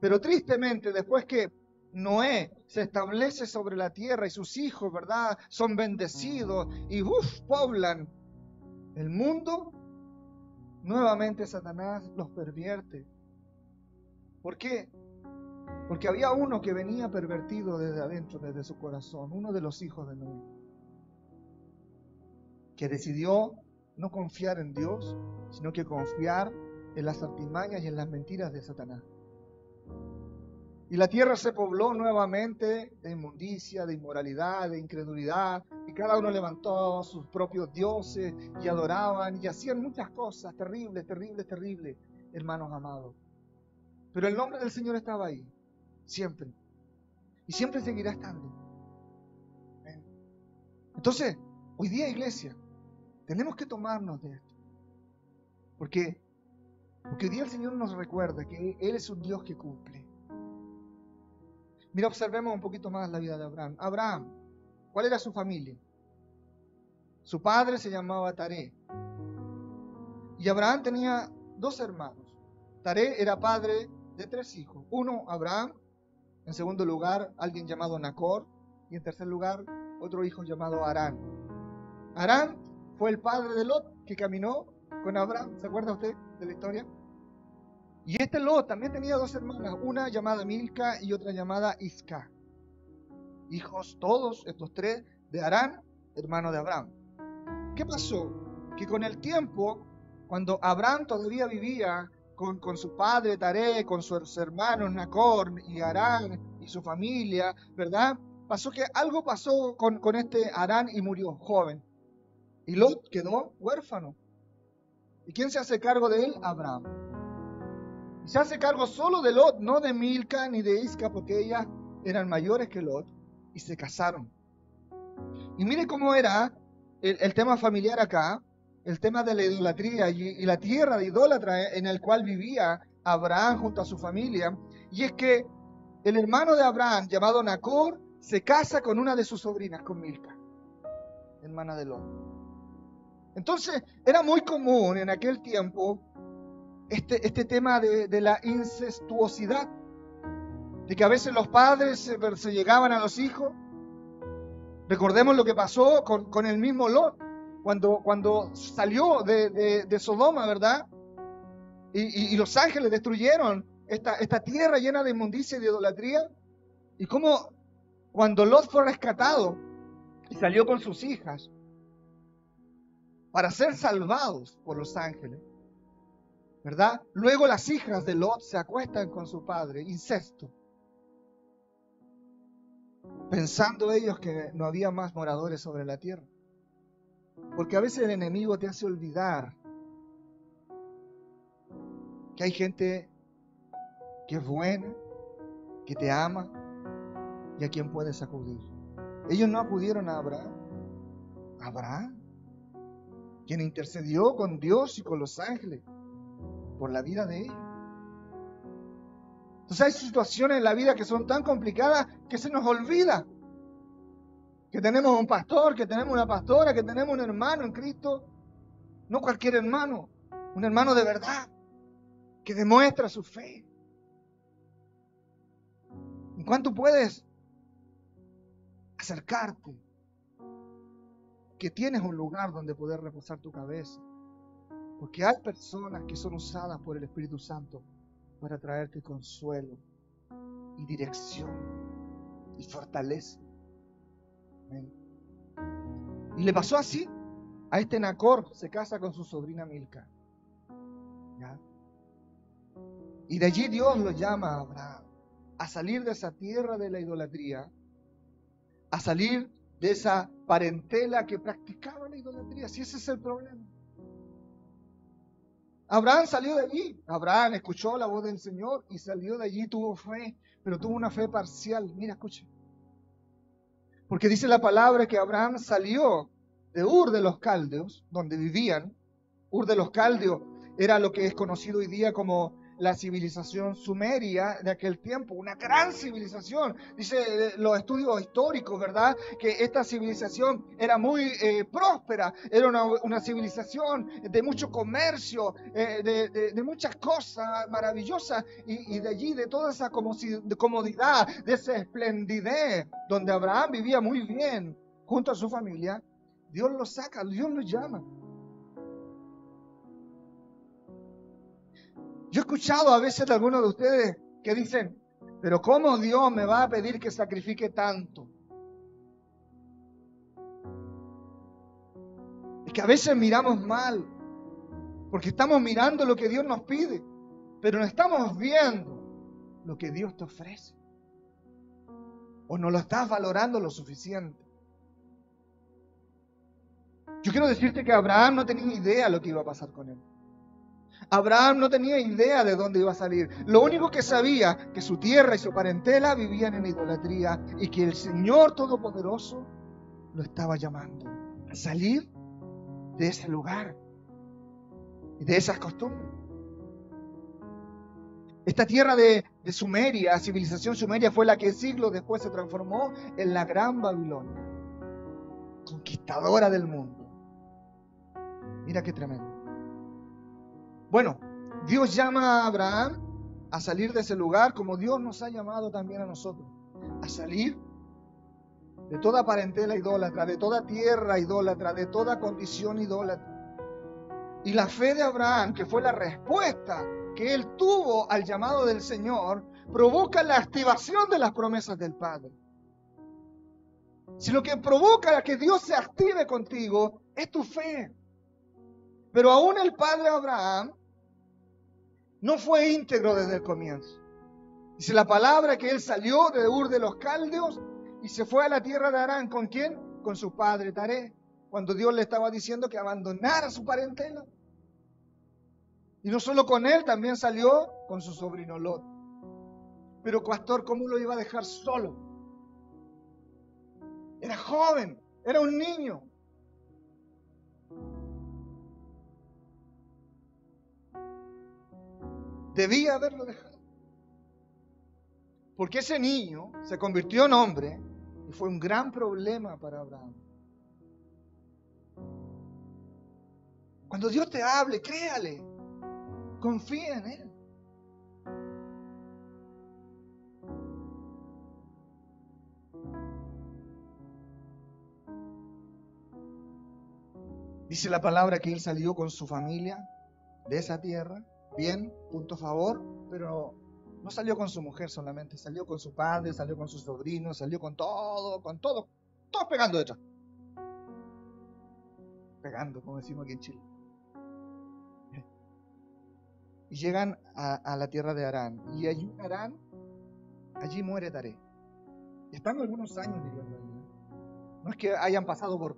Pero tristemente, después que Noé se establece sobre la tierra y sus hijos, ¿verdad?, son bendecidos y poblan el mundo, nuevamente Satanás los pervierte. ¿Por qué? Porque había uno que venía pervertido desde adentro, desde su corazón, uno de los hijos de Noé, que decidió no confiar en Dios, sino que confiar en las artimañas y en las mentiras de Satanás. Y la tierra se pobló nuevamente de inmundicia, de inmoralidad, de incredulidad, y cada uno levantó sus propios dioses y adoraban y hacían muchas cosas terribles, hermanos amados. Pero el nombre del Señor estaba ahí, siempre, y siempre seguirá estando. Entonces, hoy día, iglesia, tenemos que tomarnos de esto. Porque hoy día el Señor nos recuerda que Él es un Dios que cumple. Mira, observemos un poquito más la vida de Abraham. Abraham, ¿cuál era su familia? Su padre se llamaba Taré. Y Abraham tenía 2 hermanos. Taré era padre de 3 hijos. Uno, Abraham. En segundo lugar, alguien llamado Nacor. Y en tercer lugar, otro hijo llamado Harán. Harán fue el padre de Lot, que caminó con Abraham. ¿Se acuerda usted de la historia? Y este Lot también tenía 2 hermanas, una llamada Milca y otra llamada Isca. Hijos todos, estos 3, de Harán, hermano de Abraham. ¿Qué pasó? Que con el tiempo, cuando Abraham todavía vivía con su padre Taré, con sus hermanos Nacor y Harán y su familia, ¿verdad? Algo pasó con este Harán y murió joven. Y Lot quedó huérfano. ¿Y quién se hace cargo de él? Abraham. Y se hace cargo solo de Lot, no de Milca ni de Isca, porque ellas eran mayores que Lot y se casaron. Y mire cómo era el tema familiar acá, el tema de la idolatría y la tierra de idólatra en el cual vivía Abraham junto a su familia. Y es que el hermano de Abraham, llamado Nacor, se casa con una de sus sobrinas, con Milca, hermana de Lot. Entonces, era muy común en aquel tiempo este tema de la incestuosidad, de que a veces los padres se llegaban a los hijos. Recordemos lo que pasó con el mismo Lot, cuando salió de Sodoma, ¿verdad? Y los ángeles destruyeron esta tierra llena de inmundicia y de idolatría. Y como cuando Lot fue rescatado y salió con sus hijas para ser salvados por los ángeles, ¿verdad? Luego las hijas de Lot se acuestan con su padre, incesto, pensando ellos que no había más moradores sobre la tierra. Porque a veces el enemigo te hace olvidar que hay gente que es buena, que te ama y a quien puedes acudir. Ellos no acudieron a Abraham. Abraham, quien intercedió con Dios y con los ángeles por la vida de ellos. Entonces hay situaciones en la vida que son tan complicadas que se nos olvida que tenemos un pastor, que tenemos una pastora, que tenemos un hermano en Cristo. No cualquier hermano, un hermano de verdad, que demuestra su fe. ¿En cuánto puedes acercarte? Que tienes un lugar donde poder reposar tu cabeza. Porque hay personas que son usadas por el Espíritu Santo para traerte consuelo y dirección y fortaleza. Amén. Y le pasó así a este Nacor, se casa con su sobrina Milca. ¿Ya? Y de allí Dios lo llama a Abraham a salir de esa tierra de la idolatría, a salir de esa parentela que practicaba la idolatría. Si ese es el problema. Abraham salió de allí. Abraham escuchó la voz del Señor y salió de allí, tuvo fe, pero tuvo una fe parcial. Mira, escuche. Porque dice la palabra que Abraham salió de Ur de los Caldeos, donde vivían. Ur de los Caldeos era lo que es conocido hoy día como la civilización sumeria de aquel tiempo, una gran civilización. Dice los estudios históricos, ¿verdad? Que esta civilización era muy próspera, era una civilización de mucho comercio, de muchas cosas maravillosas, y de allí, de toda esa comodidad, de esa esplendidez, donde Abraham vivía muy bien junto a su familia, Dios lo saca, Dios lo llama. Yo he escuchado a veces de algunos de ustedes que dicen, pero ¿cómo Dios me va a pedir que sacrifique tanto? Es que a veces miramos mal, porque estamos mirando lo que Dios nos pide, pero no estamos viendo lo que Dios te ofrece. O no lo estás valorando lo suficiente. Yo quiero decirte que Abraham no tenía idea de lo que iba a pasar con él. Abraham no tenía idea de dónde iba a salir. Lo único que sabía que su tierra y su parentela vivían en idolatría y que el Señor Todopoderoso lo estaba llamando a salir de ese lugar y de esas costumbres. Esta tierra de Sumeria, civilización sumeria, fue la que siglos después se transformó en la gran Babilonia, conquistadora del mundo. Mira qué tremendo. Bueno, Dios llama a Abraham a salir de ese lugar como Dios nos ha llamado también a nosotros, a salir de toda parentela idólatra, de toda tierra idólatra, de toda condición idólatra. Y la fe de Abraham, que fue la respuesta que él tuvo al llamado del Señor, provoca la activación de las promesas del Padre. Si lo que provoca que Dios se active contigo es tu fe. Pero aún el padre Abraham no fue íntegro desde el comienzo. Dice la palabra que él salió de Ur de los Caldeos y se fue a la tierra de Harán. ¿Con quién? Con su padre Taré. Cuando Dios le estaba diciendo que abandonara su parentela. Y no solo con él, también salió con su sobrino Lot. Pero pastor, ¿cómo lo iba a dejar solo? Era joven, era un niño. Debía haberlo dejado. Porque ese niño se convirtió en hombre y fue un gran problema para Abraham. Cuando Dios te hable, créale. Confía en Él. Dice la palabra que él salió con su familia de esa tierra bien, punto a favor, pero no salió con su mujer solamente, salió con su padre, salió con sus sobrinos, salió con todo, todos pegando detrás. Pegando, como decimos aquí en Chile. Y llegan a la tierra de Harán. Y allí en Harán, allí muere Taré. Están algunos años viviendo allí. No es que hayan pasado por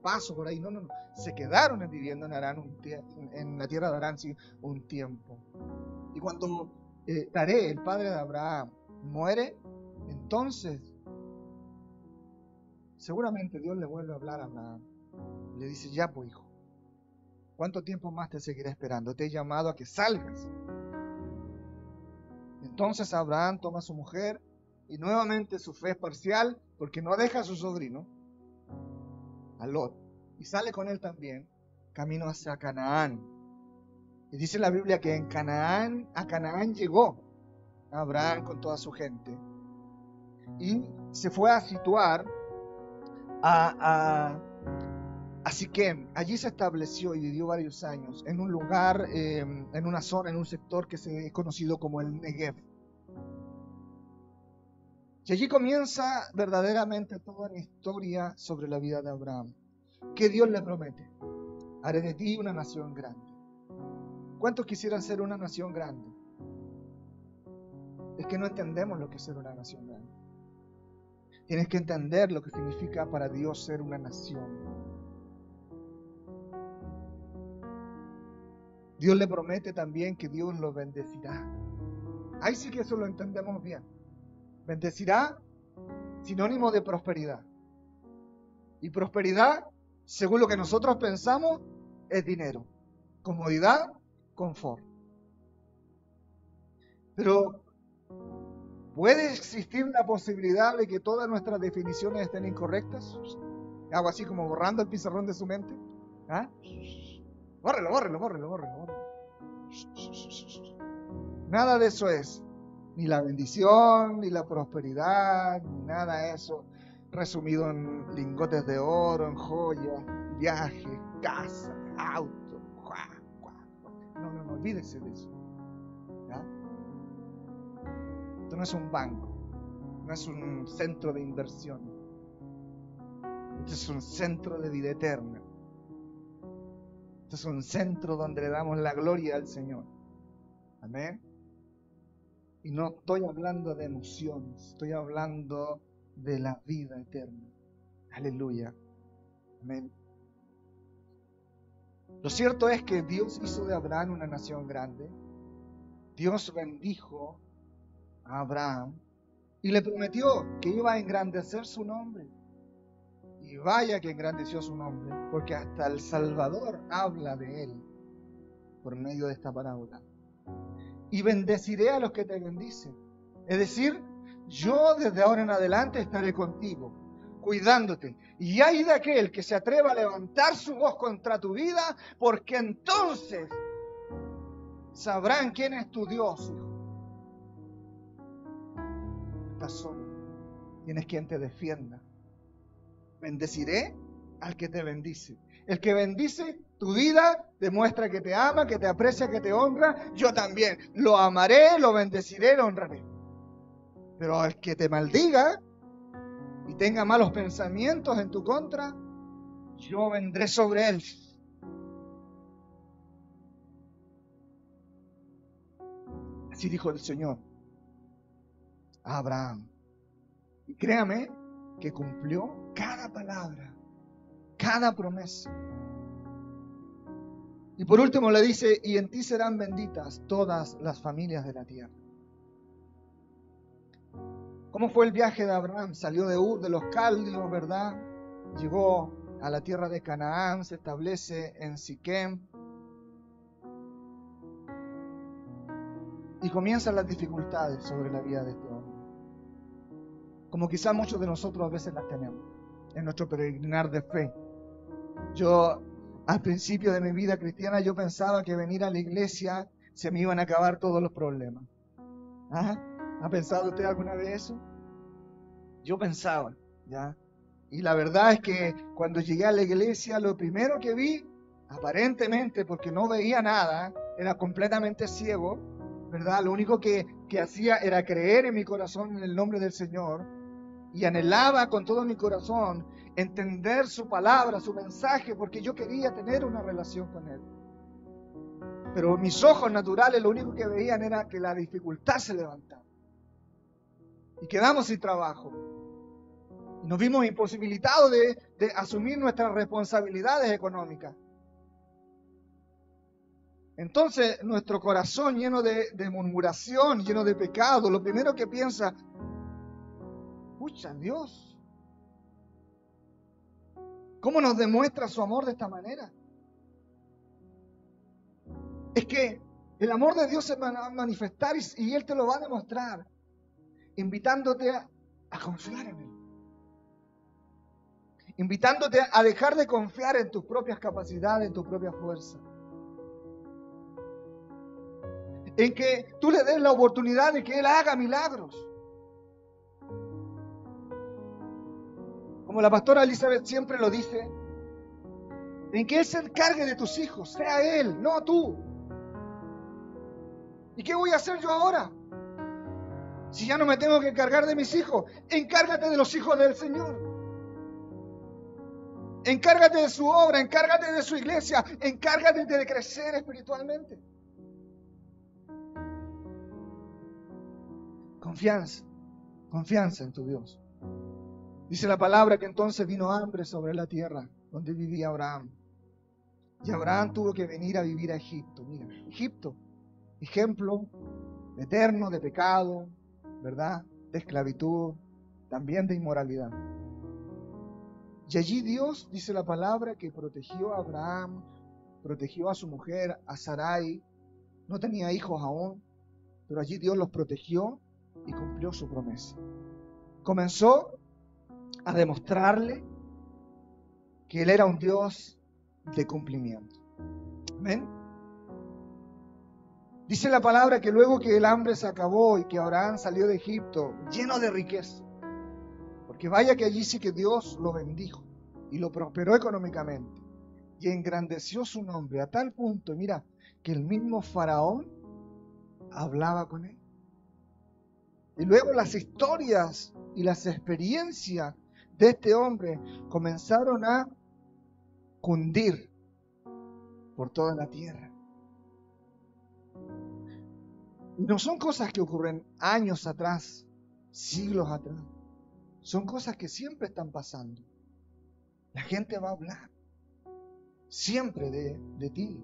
paso por ahí, no. Se quedaron viviendo en Harán en la tierra de Harán, sí, un tiempo. Y cuando Taré, el padre de Abraham, muere, entonces seguramente Dios le vuelve a hablar a Abraham. Le dice, ya pues hijo, ¿cuánto tiempo más te seguiré esperando? Te he llamado a que salgas. Entonces Abraham toma a su mujer y nuevamente su fe es parcial porque no deja a su sobrino, a Lot, y sale con él también, camino hacia Canaán. Y dice la Biblia que a Canaán llegó Abraham con toda su gente. Y se fue a situar a Siquem. Allí se estableció y vivió varios años en un lugar, en una zona, en un sector que se es conocido como el Negev. Y allí comienza verdaderamente toda la historia sobre la vida de Abraham. ¿Qué Dios le promete? Haré de ti una nación grande. ¿Cuántos quisieran ser una nación grande? Es que no entendemos lo que es ser una nación grande. Tienes que entender lo que significa para Dios ser una nación. Dios le promete también que Dios lo bendecirá. Ahí sí que eso lo entendemos bien. Bendecirá, sinónimo de prosperidad. Y prosperidad, según lo que nosotros pensamos, es dinero, comodidad, confort. Pero ¿puede existir la posibilidad de que todas nuestras definiciones estén incorrectas? Hago así como borrando el pizarrón de su mente. ¿Ah? Bórrelo. Nada de eso es. Ni la bendición, ni la prosperidad, ni nada de eso resumido en lingotes de oro, en joyas, viajes, casa, auto. No, olvídese de eso. ¿Ya? Esto no es un banco, no es un centro de inversión. Este es un centro de vida eterna. Este es un centro donde le damos la gloria al Señor. Amén. Y no estoy hablando de emociones, estoy hablando de la vida eterna. Aleluya. Amén. Lo cierto es que Dios hizo de Abraham una nación grande. Dios bendijo a Abraham y le prometió que iba a engrandecer su nombre. Y vaya que engrandeció su nombre, porque hasta el Salvador habla de él por medio de esta parábola. Y bendeciré a los que te bendicen. Es decir, yo desde ahora en adelante estaré contigo, cuidándote. Y hay de aquel que se atreva a levantar su voz contra tu vida, porque entonces sabrán quién es tu Dios, hijo. Estás solo. Tienes quien te defienda. Bendeciré al que te bendice. El que bendice tu vida demuestra que te ama, que te aprecia, que te honra. Yo también lo amaré, lo bendeciré, lo honraré. Pero al que te maldiga y tenga malos pensamientos en tu contra, yo vendré sobre él. Así dijo el Señor a Abraham. Y créame que cumplió cada palabra, cada promesa. Y por último le dice, y en ti serán benditas todas las familias de la tierra. ¿Cómo fue el viaje de Abraham? Salió de Ur de los Caldeos, ¿verdad? Llegó a la tierra de Canaán, se establece en Siquem. Y comienzan las dificultades sobre la vida de este hombre. Como quizá muchos de nosotros a veces las tenemos en nuestro peregrinar de fe. Yo, al principio de mi vida cristiana, yo pensaba que venir a la iglesia se me iban a acabar todos los problemas. ¿Ah? ¿Ha pensado usted alguna vez eso? Yo pensaba, ¿ya? Y la verdad es que cuando llegué a la iglesia, lo primero que vi, aparentemente, porque no veía nada, era completamente ciego, ¿verdad? Lo único que hacía era creer en mi corazón en el nombre del Señor y anhelaba con todo mi corazón entender su palabra, su mensaje, porque yo quería tener una relación con Él. Pero mis ojos naturales lo único que veían era que la dificultad se levantaba. Y quedamos sin trabajo. Y nos vimos imposibilitados de asumir nuestras responsabilidades económicas. Entonces, nuestro corazón lleno de murmuración, lleno de pecado, lo primero que piensa, pucha, Dios, ¿cómo nos demuestra su amor de esta manera? Es que el amor de Dios se va a manifestar y Él te lo va a demostrar, invitándote a confiar en Él. Invitándote a dejar de confiar en tus propias capacidades, en tu propia fuerza. En que tú le des la oportunidad de que Él haga milagros. Como la pastora Elizabeth siempre lo dice, en que Él se encargue de tus hijos, sea Él, no tú. ¿Y qué voy a hacer yo ahora? Si ya no me tengo que encargar de mis hijos, encárgate de los hijos del Señor. Encárgate de su obra, encárgate de su iglesia, encárgate de crecer espiritualmente. Confianza en tu Dios. Dice la palabra que entonces vino hambre sobre la tierra donde vivía Abraham. Y Abraham tuvo que venir a vivir a Egipto. Mira, Egipto, ejemplo eterno de pecado, ¿verdad? De esclavitud, también de inmoralidad. Y allí Dios, dice la palabra, que protegió a Abraham, protegió a su mujer, a Sarai. No tenía hijos aún, pero allí Dios los protegió y cumplió su promesa. Comenzó a demostrarle que Él era un Dios de cumplimiento. Amén. Dice la palabra que luego que el hambre se acabó y que Abraham salió de Egipto lleno de riqueza, porque vaya que allí sí que Dios lo bendijo y lo prosperó económicamente y engrandeció su nombre a tal punto, mira, que el mismo faraón hablaba con él. Y luego las historias y las experiencias de este hombre comenzaron a cundir por toda la tierra. Y no son cosas que ocurren años atrás, siglos atrás. Son cosas que siempre están pasando. La gente va a hablar siempre de ti.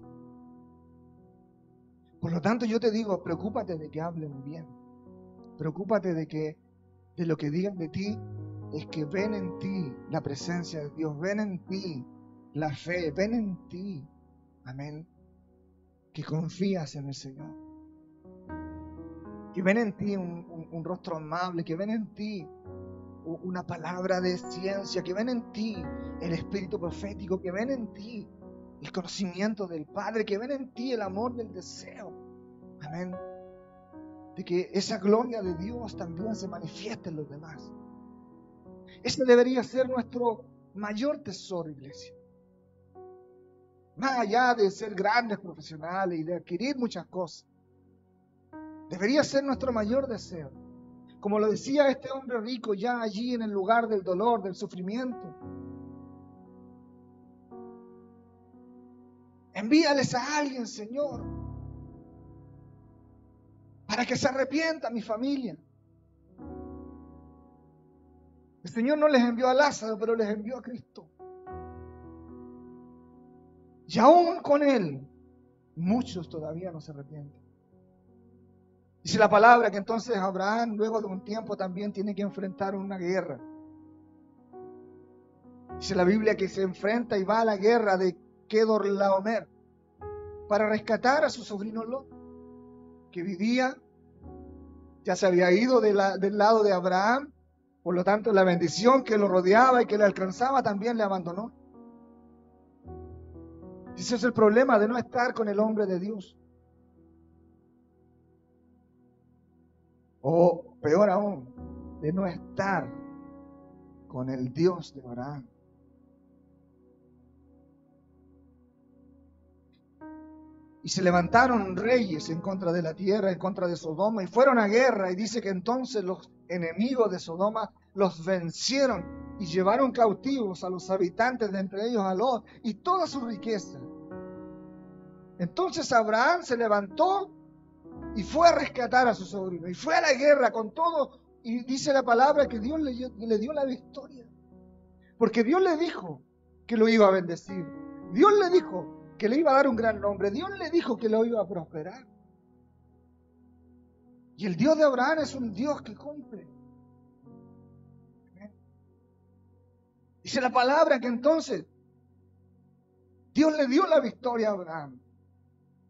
Por lo tanto, yo te digo, preocúpate de que hablen bien. Preocúpate de lo que digan de ti es que ven en ti la presencia de Dios, ven en ti la fe, ven en ti, amén, que confías en el Señor. Que ven en ti un rostro amable, que ven en ti una palabra de ciencia, que ven en ti el espíritu profético, que ven en ti el conocimiento del Padre, que ven en ti el amor del deseo. Amén. De que esa gloria de Dios también se manifieste en los demás. Ese debería ser nuestro mayor tesoro, iglesia. Más allá de ser grandes profesionales y de adquirir muchas cosas, debería ser nuestro mayor deseo. Como lo decía este hombre rico ya allí en el lugar del dolor, del sufrimiento. Envíales a alguien, Señor, para que se arrepienta mi familia. El Señor no les envió a Lázaro, pero les envió a Cristo. Y aún con Él, muchos todavía no se arrepienten. Dice la palabra que entonces Abraham, luego de un tiempo, también tiene que enfrentar una guerra. Dice la Biblia que se enfrenta y va a la guerra de Kedorlaomer para rescatar a su sobrino Lot, que vivía, ya se había ido del lado de Abraham, por lo tanto la bendición que lo rodeaba y que le alcanzaba también le abandonó. Ese es el problema de no estar con el hombre de Dios. O peor aún, de no estar con el Dios de Abraham. Y se levantaron reyes en contra de la tierra, en contra de Sodoma, y fueron a guerra. Y dice que entonces los enemigos de Sodoma los vencieron y llevaron cautivos a los habitantes, de entre ellos a Lot, y toda su riqueza. Entonces Abraham se levantó y fue a rescatar a su sobrino, y fue a la guerra con todo. Y dice la palabra que Dios le dio la victoria. Porque Dios le dijo que lo iba a bendecir. Dios le dijo que le iba a dar un gran nombre. Dios le dijo que lo iba a prosperar. Y el Dios de Abraham es un Dios que cumple. Dice la palabra que entonces Dios le dio la victoria a Abraham,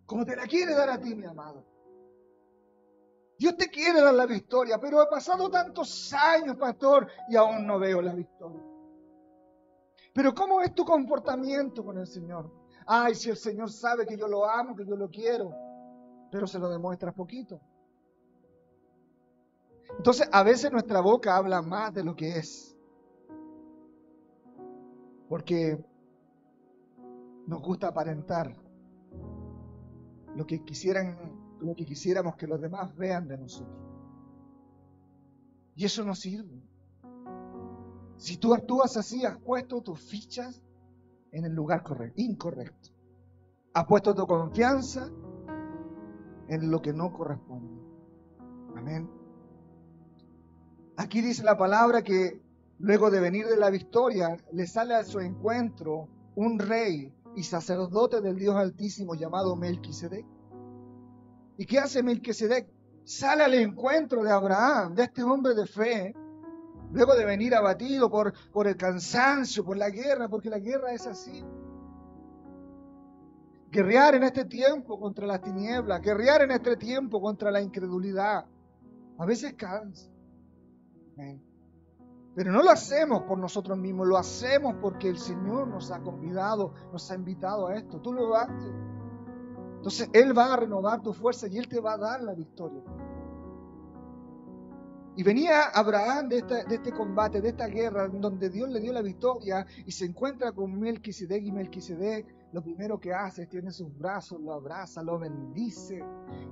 como te la quiere dar a ti, mi amado. Dios te quiere dar la victoria, pero he pasado tantos años, pastor, y aún no veo la victoria. Pero ¿cómo es tu comportamiento con el Señor? Ay, si el Señor sabe que yo lo amo, que yo lo quiero, pero se lo demuestras poquito. Entonces, a veces nuestra boca habla más de lo que es. Porque nos gusta aparentar lo que quisiéramos que los demás vean de nosotros. Y eso no sirve. Si tú actúas así, has puesto tus fichas en el lugar incorrecto. Has puesto tu confianza en lo que no corresponde. Amén. Aquí dice la palabra que luego de venir de la victoria, le sale a su encuentro un rey y sacerdote del Dios Altísimo llamado Melquisedec. ¿Y qué hace Melquisedec? Sale al encuentro de Abraham, de este hombre de fe, luego de venir abatido por el cansancio, por la guerra, porque la guerra es así. Guerrear en este tiempo contra las tinieblas, guerrear en este tiempo contra la incredulidad, a veces cansa. Amén. Pero no lo hacemos por nosotros mismos, lo hacemos porque el Señor nos ha convidado, nos ha invitado a esto. Tú lo haces. Entonces Él va a renovar tu fuerza y Él te va a dar la victoria. Y venía Abraham de este combate, de esta guerra, donde Dios le dio la victoria, y se encuentra con Melquisedec, y Melquisedec lo primero que hace es tiene sus brazos, lo abraza, lo bendice,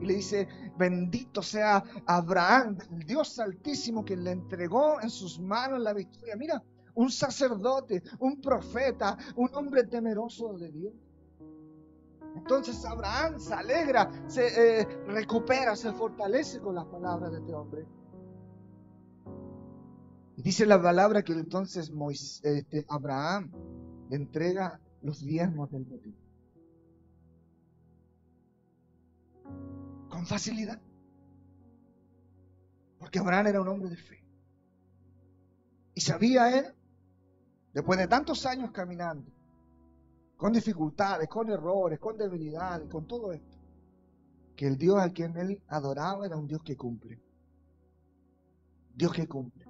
y le dice: bendito sea Abraham, el Dios Altísimo, que le entregó en sus manos la victoria. Mira, un sacerdote, un profeta, un hombre temeroso de Dios. Entonces Abraham se alegra, se recupera, se fortalece con las palabras de este hombre. Y dice la palabra que entonces Abraham le entrega los diezmos del botín. Con facilidad. Porque Abraham era un hombre de fe. Y sabía él, después de tantos años caminando, con dificultades, con errores, con debilidades, con todo esto, que el Dios al quien él adoraba era un Dios que cumple. Dios que cumple.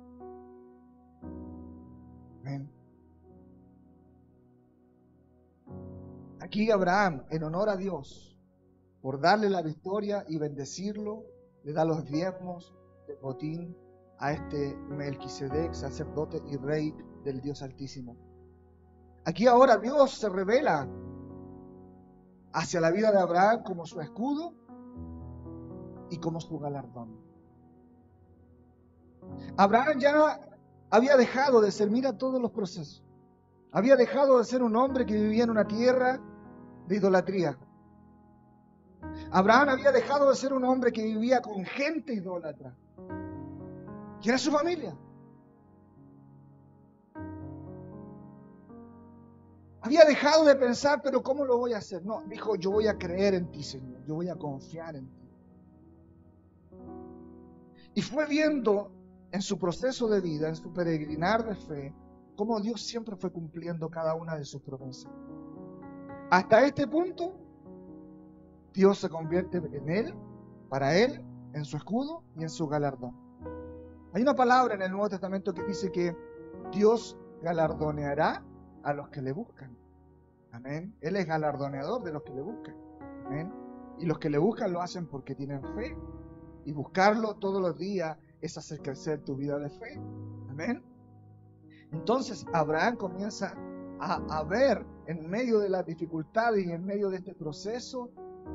Amén. Aquí Abraham, en honor a Dios, por darle la victoria y bendecirlo, le da los diezmos del botín a este Melquisedec, sacerdote y rey del Dios Altísimo. Aquí ahora Dios se revela hacia la vida de Abraham como su escudo y como su galardón. Abraham ya había dejado de ser, mira todos los procesos, había dejado de ser un hombre que vivía en una tierra de idolatría. Abraham había dejado de ser un hombre que vivía con gente idólatra, que era su familia. Había dejado de pensar, pero ¿cómo lo voy a hacer? No, dijo: yo voy a creer en ti, Señor, yo voy a confiar en ti. Y fue viendo en su proceso de vida, en su peregrinar de fe, cómo Dios siempre fue cumpliendo cada una de sus promesas. Hasta este punto, Dios se convierte en él, para él, en su escudo y en su galardón. Hay una palabra en el Nuevo Testamento que dice que Dios galardoneará a los que le buscan. Amén. Él es galardoneador de los que le buscan. Amén. Y los que le buscan lo hacen porque tienen fe. Y buscarlo todos los días es hacer crecer tu vida de fe. Amén. Entonces Abraham comienza a ver en medio de las dificultades y en medio de este proceso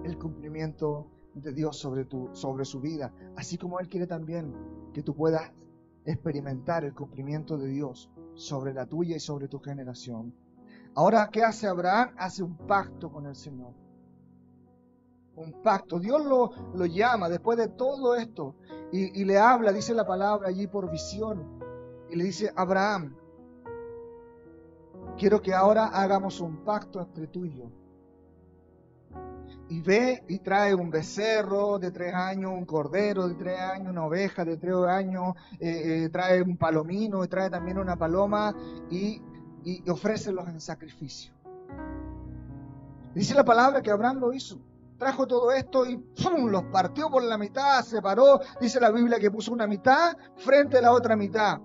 el cumplimiento de Dios sobre su vida, así como Él quiere también que tú puedas experimentar el cumplimiento de Dios sobre la tuya y sobre tu generación. Ahora, ¿qué hace Abraham? Hace un pacto con el Señor. Un pacto. Dios lo llama después de todo esto y le habla, dice la palabra allí por visión, y le dice: Abraham, quiero que ahora hagamos un pacto entre tú y yo. Y ve y trae un becerro de 3 años, un cordero de 3 años, una oveja de 3 años, trae un palomino y trae también una paloma y ofrécelos en sacrificio. Dice la palabra que Abraham lo hizo. Trajo todo esto y ¡pum!, los partió por la mitad, separó. Dice la Biblia que puso una mitad frente a la otra mitad.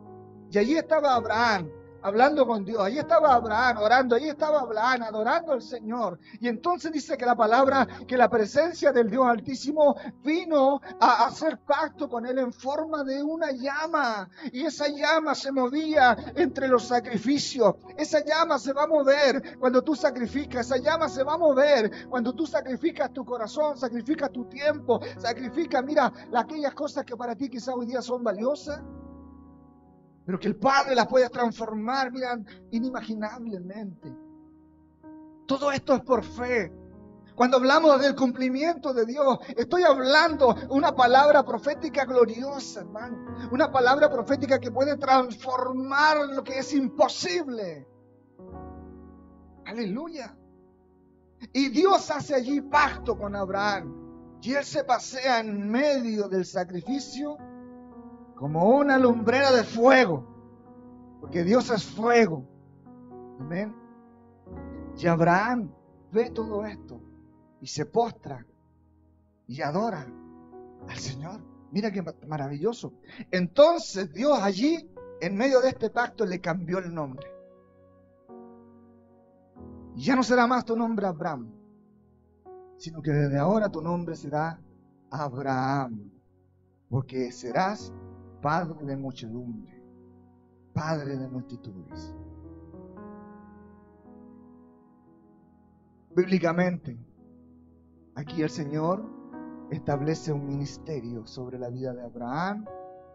Y allí estaba Abraham hablando con Dios. Allí estaba Abraham orando. Allí estaba Abraham adorando al Señor. Y entonces dice que la palabra, que la presencia del Dios Altísimo vino a hacer pacto con él en forma de una llama. Y esa llama se movía entre los sacrificios. Esa llama se va a mover cuando tú sacrificas. Esa llama se va a mover cuando tú sacrificas tu corazón, sacrificas tu tiempo, sacrificas, mira, aquellas cosas que para ti quizás hoy día son valiosas, pero que el Padre las puede transformar, mira, inimaginablemente. Todo esto es por fe. Cuando hablamos del cumplimiento de Dios, estoy hablando una palabra profética gloriosa, hermano. Una palabra profética que puede transformar lo que es imposible. Aleluya. Y Dios hace allí pacto con Abraham. Y él se pasea en medio del sacrificio como una lumbrera de fuego, porque Dios es fuego. Amén. Y Abraham ve todo esto y se postra y adora al Señor. Mira qué maravilloso. Entonces Dios allí, en medio de este pacto, le cambió el nombre. Y ya no será más tu nombre Abraham, sino que desde ahora tu nombre será Abraham, porque serás padre de muchedumbre, padre de multitudes. Bíblicamente, aquí el Señor establece un ministerio sobre la vida de Abraham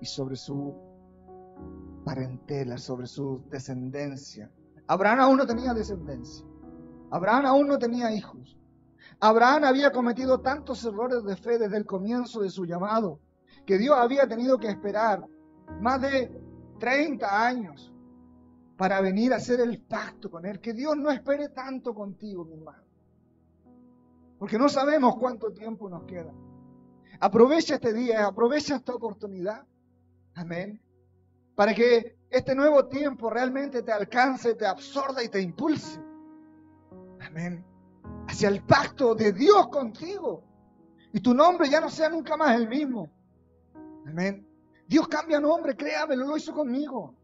y sobre su parentela, sobre su descendencia. Abraham aún no tenía descendencia. Abraham aún no tenía hijos. Abraham había cometido tantos errores de fe desde el comienzo de su llamado, que Dios había tenido que esperar más de 30 años para venir a hacer el pacto con él. Que Dios no espere tanto contigo, mi hermano, porque no sabemos cuánto tiempo nos queda. Aprovecha este día, aprovecha esta oportunidad, amén, para que este nuevo tiempo realmente te alcance, te absorba y te impulse, amén, hacia el pacto de Dios contigo, y tu nombre ya no sea nunca más el mismo. Amén. Dios cambia nombre, créame, lo hizo conmigo.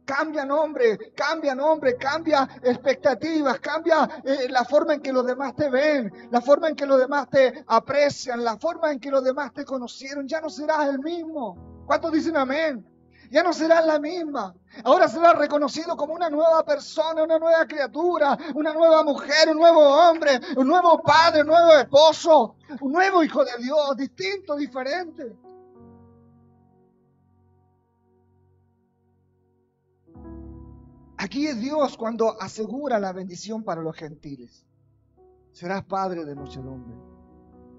Cambia nombre, cambia expectativas, cambia la forma en que los demás te ven, la forma en que los demás te aprecian, la forma en que los demás te conocieron. Ya no serás el mismo. ¿Cuántos dicen amén? Ya no serás la misma. Ahora serás reconocido como una nueva persona, una nueva criatura, una nueva mujer, un nuevo hombre, un nuevo padre, un nuevo esposo, un nuevo hijo de Dios, distinto, diferente. Aquí es Dios cuando asegura la bendición para los gentiles. Serás padre de muchedumbre.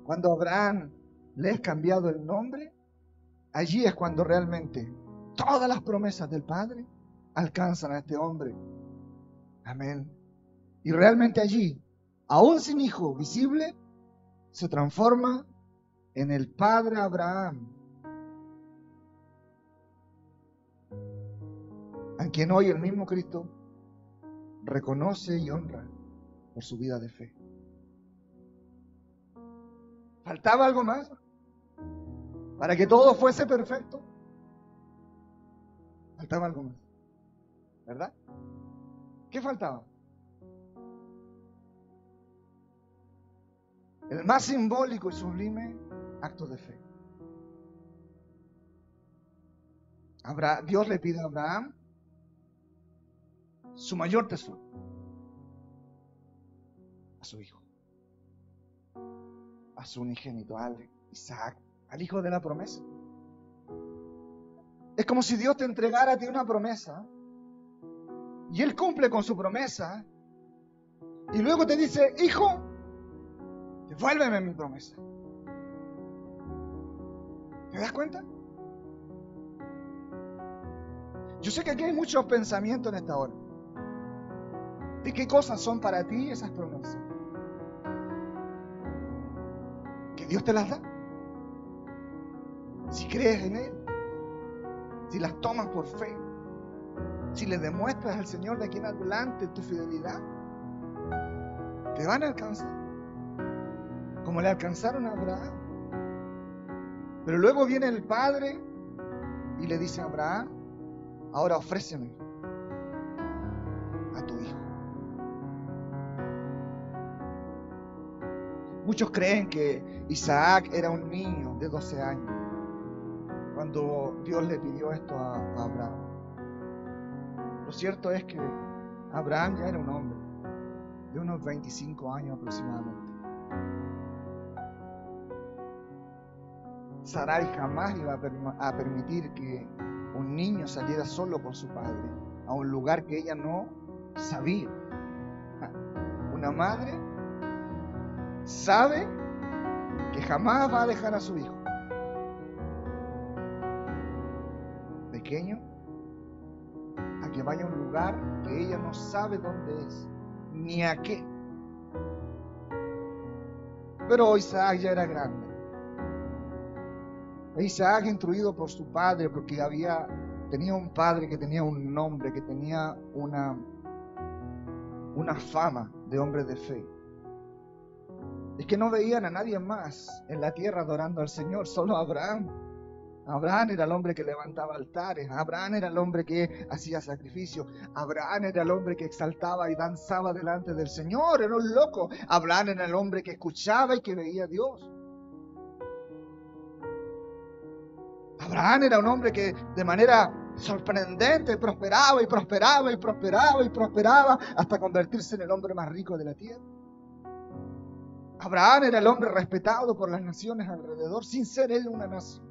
Cuando a Abraham le es cambiado el nombre, allí es cuando realmente todas las promesas del Padre alcanzan a este hombre. Amén. Y realmente allí, aún sin hijo visible, se transforma en el Padre Abraham, a quien hoy el mismo Cristo reconoce y honra por su vida de fe. ¿Faltaba algo más para que todo fuese perfecto? Faltaba algo más, ¿verdad? ¿Qué faltaba? El más simbólico y sublime acto de fe. Dios le pide a Abraham su mayor tesoro, a su hijo. a su unigénito, al Isaac, al hijo de la promesa. Es como si Dios te entregara a ti una promesa y Él cumple con su promesa y luego te dice, hijo, devuélveme mi promesa. ¿Te das cuenta? Yo sé que aquí hay muchos pensamientos en esta hora. ¿De qué cosas son para ti esas promesas? Que Dios te las da. Si crees en Él, si las tomas por fe, si le demuestras al Señor de aquí en adelante tu fidelidad, te van a alcanzar. Como le alcanzaron a Abraham. Pero luego viene el Padre y le dice a Abraham, ahora ofréceme a tu hijo. Muchos creen que Isaac era un niño de 12 años cuando Dios le pidió esto a Abraham. Lo cierto es que Abraham ya era un hombre de unos 25 años aproximadamente. Sarai jamás iba a permitir que un niño saliera solo con su padre a un lugar que ella no sabía. Una madre sabe que jamás va a dejar a su hijo pequeño a que vaya a un lugar que ella no sabe dónde es ni a qué. Pero Isaac ya era grande. Isaac, instruido por su padre, porque tenía un padre que tenía un nombre, que tenía una fama de hombre de fe. Es que no veían a nadie más en la tierra adorando al Señor, solo a Abraham. Abraham era el hombre que levantaba altares, Abraham era el hombre que hacía sacrificios, Abraham era el hombre que exaltaba y danzaba delante del Señor, era un loco. Abraham era el hombre que escuchaba y que veía a Dios. Abraham era un hombre que de manera sorprendente prosperaba y prosperaba y prosperaba y prosperaba hasta convertirse en el hombre más rico de la tierra. Abraham era el hombre respetado por las naciones alrededor sin ser él una nación.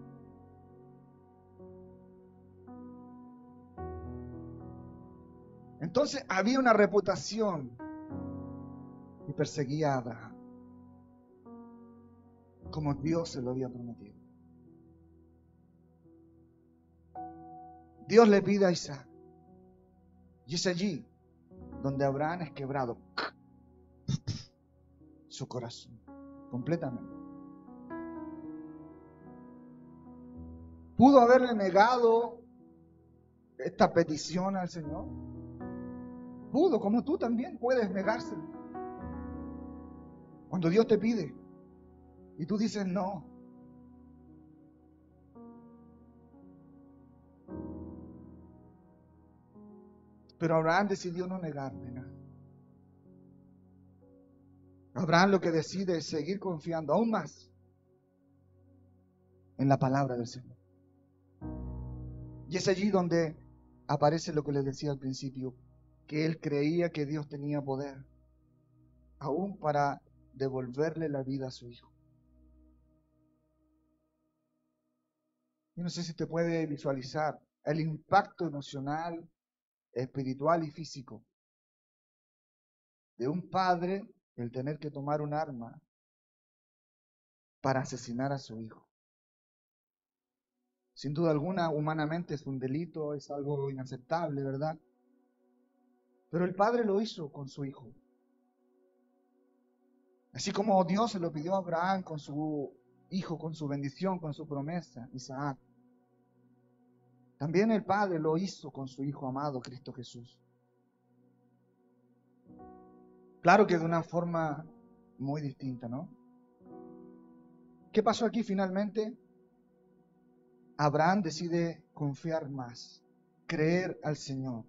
Entonces había una reputación y perseguía a Abraham como Dios se lo había prometido. Dios le pide a Isaac y es allí donde Abraham es quebrado su corazón completamente. ¿Pudo haberle negado esta petición al Señor? Pudo, como tú también puedes negárselo. Cuando Dios te pide y tú dices no. Pero Abraham decidió no negarle nada. Abraham lo que decide es seguir confiando aún más en la palabra del Señor. Y es allí donde aparece lo que les decía al principio, que él creía que Dios tenía poder, aún para devolverle la vida a su hijo. Yo no sé si te puede visualizar el impacto emocional, espiritual y físico de un padre el tener que tomar un arma para asesinar a su hijo. Sin duda alguna, humanamente es un delito, es algo inaceptable, ¿verdad? Pero el padre lo hizo con su hijo. Así como Dios se lo pidió a Abraham con su hijo, con su bendición, con su promesa, Isaac. También el Padre lo hizo con su Hijo amado, Cristo Jesús. Claro que de una forma muy distinta, ¿no? ¿Qué pasó aquí finalmente? Abraham decide confiar más, creer al Señor.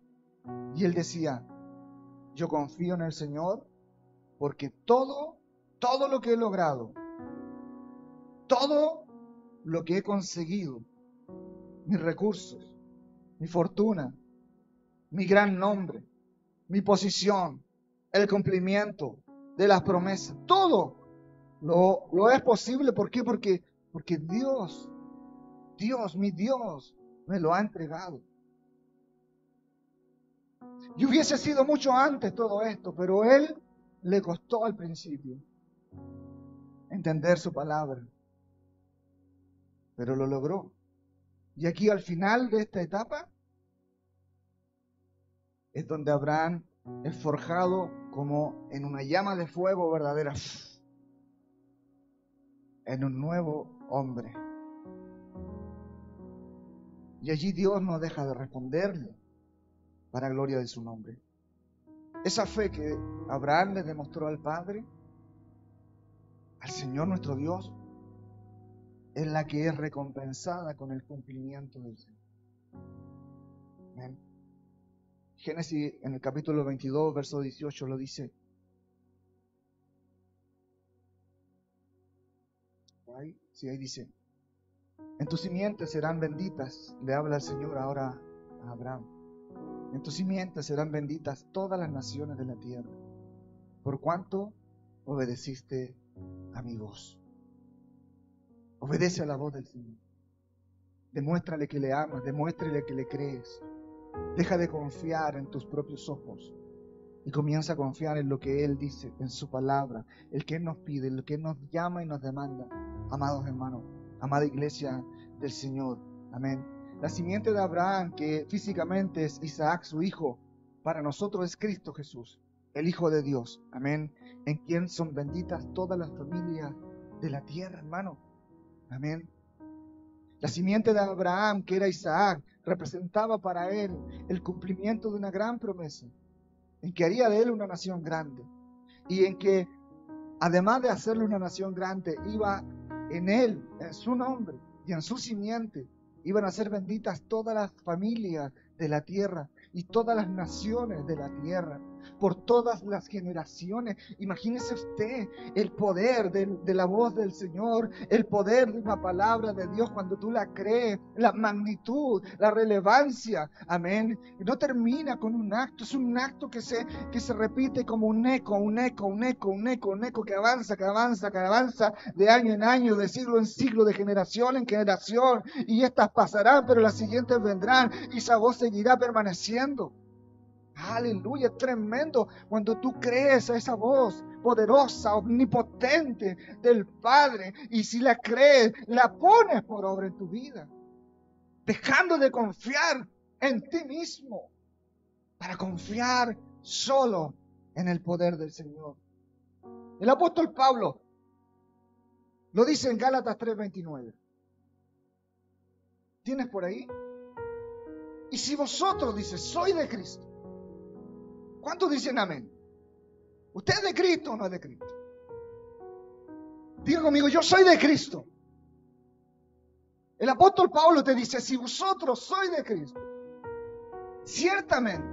Y él decía, yo confío en el Señor porque todo lo que he logrado, todo lo que he conseguido, mis recursos, mi fortuna, mi gran nombre, mi posición, el cumplimiento de las promesas, todo Lo es posible, ¿por qué? Porque mi Dios, me lo ha entregado. Y hubiese sido mucho antes todo esto, pero Él le costó al principio entender su palabra, pero lo logró. Y aquí al final de esta etapa es donde Abraham es forjado como en una llama de fuego verdadera, en un nuevo hombre. Y allí Dios no deja de responderle para gloria de su nombre. Esa fe que Abraham le demostró al Padre, al Señor nuestro Dios, es la que es recompensada con el cumplimiento del Señor. Amén. Génesis en el capítulo 22, verso 18 lo dice. Ahí dice. En tus simientes serán benditas, le habla el Señor ahora a Abraham. En tus simientes serán benditas todas las naciones de la tierra, por cuanto obedeciste a mi voz. Obedece a la voz del Señor. Demuéstrale que le amas, demuéstrale que le crees. Deja de confiar en tus propios ojos y comienza a confiar en lo que Él dice, en su palabra, el que Él nos pide, el que Él nos llama y nos demanda. Amados hermanos, amada iglesia del Señor, amén. La simiente de Abraham, que físicamente es Isaac, su hijo, para nosotros es Cristo Jesús, el Hijo de Dios, amén, en quien son benditas todas las familias de la tierra, hermano, amén. La simiente de Abraham, que era Isaac, representaba para él el cumplimiento de una gran promesa, en que haría de él una nación grande, y en que, además de hacerle una nación grande, iba en él, en su nombre y en su simiente, iban a ser benditas todas las familias de la tierra y todas las naciones de la tierra, por todas las generaciones. Imagínese usted el poder de la voz del Señor, el poder de una palabra de Dios cuando tú la crees, la magnitud, la relevancia, amén. Y no termina con un acto, es un acto que se repite como un eco, que avanza de año en año, de siglo en siglo, de generación en generación, y estas pasarán, pero las siguientes vendrán, y esa voz seguirá permaneciendo. Aleluya, es tremendo cuando tú crees a esa voz poderosa, omnipotente del Padre, y si la crees, la pones por obra en tu vida, dejando de confiar en ti mismo para confiar solo en el poder del Señor. El apóstol Pablo lo dice en Gálatas 3:29. ¿Tienes por ahí? Y si vosotros, dice, sois de Cristo, ¿cuántos dicen amén? ¿Usted es de Cristo o no es de Cristo? Diga conmigo, yo soy de Cristo. El apóstol Pablo te dice, si vosotros sois de Cristo, ciertamente.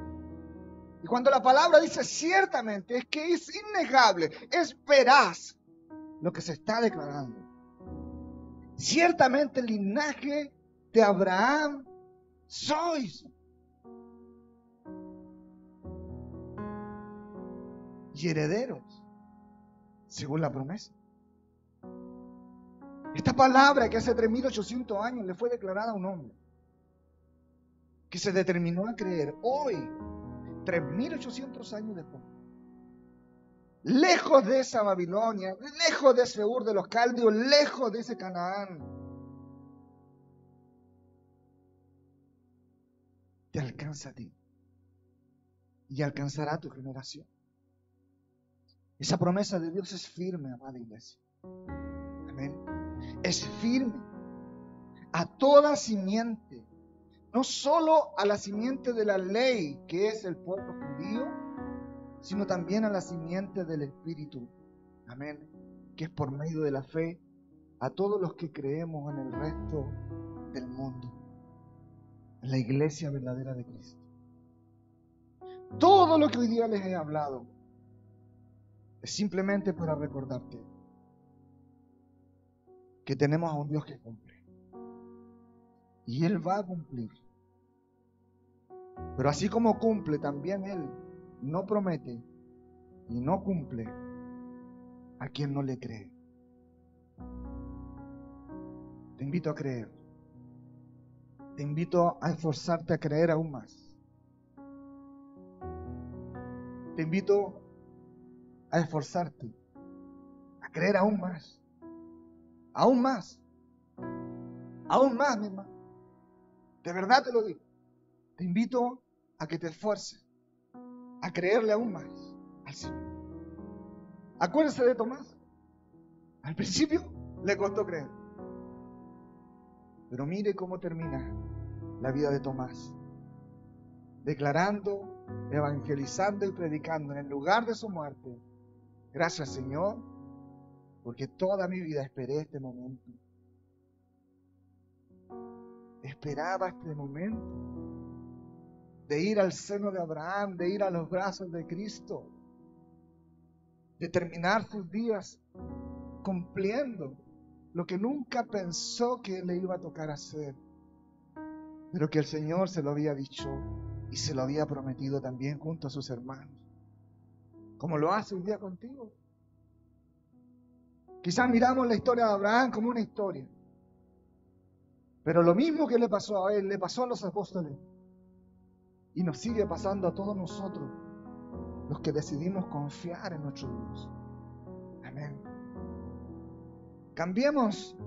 Y cuando la palabra dice ciertamente, es que es innegable, es veraz lo que se está declarando. Ciertamente el linaje de Abraham sois. Y herederos, según la promesa. Esta palabra que hace 3.800 años le fue declarada a un hombre que se determinó a creer hoy, 3.800 años después, lejos de esa Babilonia, lejos de ese Ur de los Caldeos, lejos de ese Canaán, te alcanza a ti y alcanzará a tu generación. Esa promesa de Dios es firme, amada iglesia. Amén. Es firme a toda simiente, no solo a la simiente de la ley, que es el pueblo judío, sino también a la simiente del Espíritu. Amén. Que es por medio de la fe a todos los que creemos en el resto del mundo, en la iglesia verdadera de Cristo. Todo lo que hoy día les he hablado es simplemente para recordarte que tenemos a un Dios que cumple. Y Él va a cumplir. Pero así como cumple, también Él no promete y no cumple a quien no le cree. Te invito a creer. Te invito a esforzarte a creer aún más. Te invito a esforzarte, a creer aún más. Aún más. Aún más, mi hermano. De verdad te lo digo. Te invito a que te esfuerces, a creerle aún más al Señor. Acuérdense de Tomás. Al principio le costó creer. Pero mire cómo termina la vida de Tomás. Declarando, evangelizando y predicando en el lugar de su muerte. Gracias, Señor, porque toda mi vida esperé este momento. Esperaba este momento de ir al seno de Abraham, de ir a los brazos de Cristo, de terminar sus días cumpliendo lo que nunca pensó que le iba a tocar hacer, pero que el Señor se lo había dicho y se lo había prometido también junto a sus hermanos, como lo hace hoy día contigo. Quizás miramos la historia de Abraham como una historia, pero lo mismo que le pasó a él, le pasó a los apóstoles y nos sigue pasando a todos nosotros, los que decidimos confiar en nuestro Dios. Amén. Cambiemos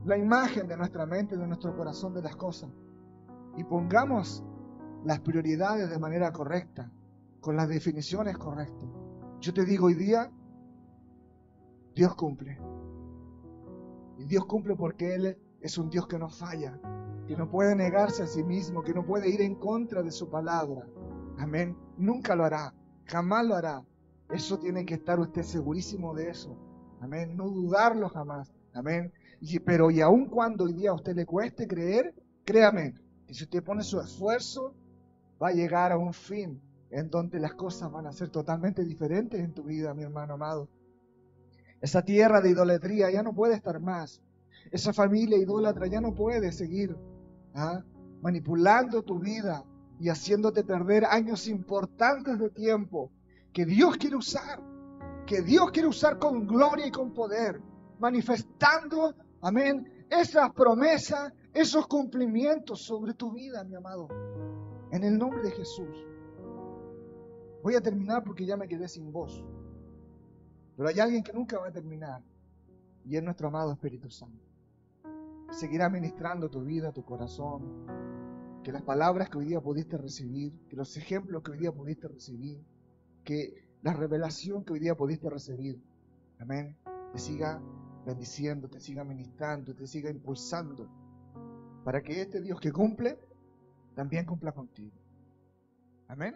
la imagen de nuestra mente, de nuestro corazón de las cosas y pongamos las prioridades de manera correcta, con las definiciones correctas. Yo te digo hoy día, Dios cumple. Y Dios cumple porque Él es un Dios que no falla, que no puede negarse a sí mismo, que no puede ir en contra de su palabra. Amén. Nunca lo hará, jamás lo hará. Eso tiene que estar usted segurísimo de eso. Amén. No dudarlo jamás. Amén. Pero aun cuando hoy día a usted le cueste creer, créame, que si usted pone su esfuerzo, va a llegar a un fin en donde las cosas van a ser totalmente diferentes en tu vida, mi hermano amado. Esa tierra de idolatría ya no puede estar más. Esa familia idólatra ya no puede seguir manipulando tu vida y haciéndote perder años importantes de tiempo que Dios quiere usar. Que Dios quiere usar con gloria y con poder, manifestando, amén, esas promesas, esos cumplimientos sobre tu vida, mi amado. En el nombre de Jesús. Voy a terminar porque ya me quedé sin voz. Pero hay alguien que nunca va a terminar. Y es nuestro amado Espíritu Santo. Seguirá ministrando tu vida, tu corazón. Que las palabras que hoy día pudiste recibir, que los ejemplos que hoy día pudiste recibir, que la revelación que hoy día pudiste recibir, amén, te siga bendiciendo, te siga ministrando, te siga impulsando. Para que este Dios que cumple, también cumpla contigo. Amén.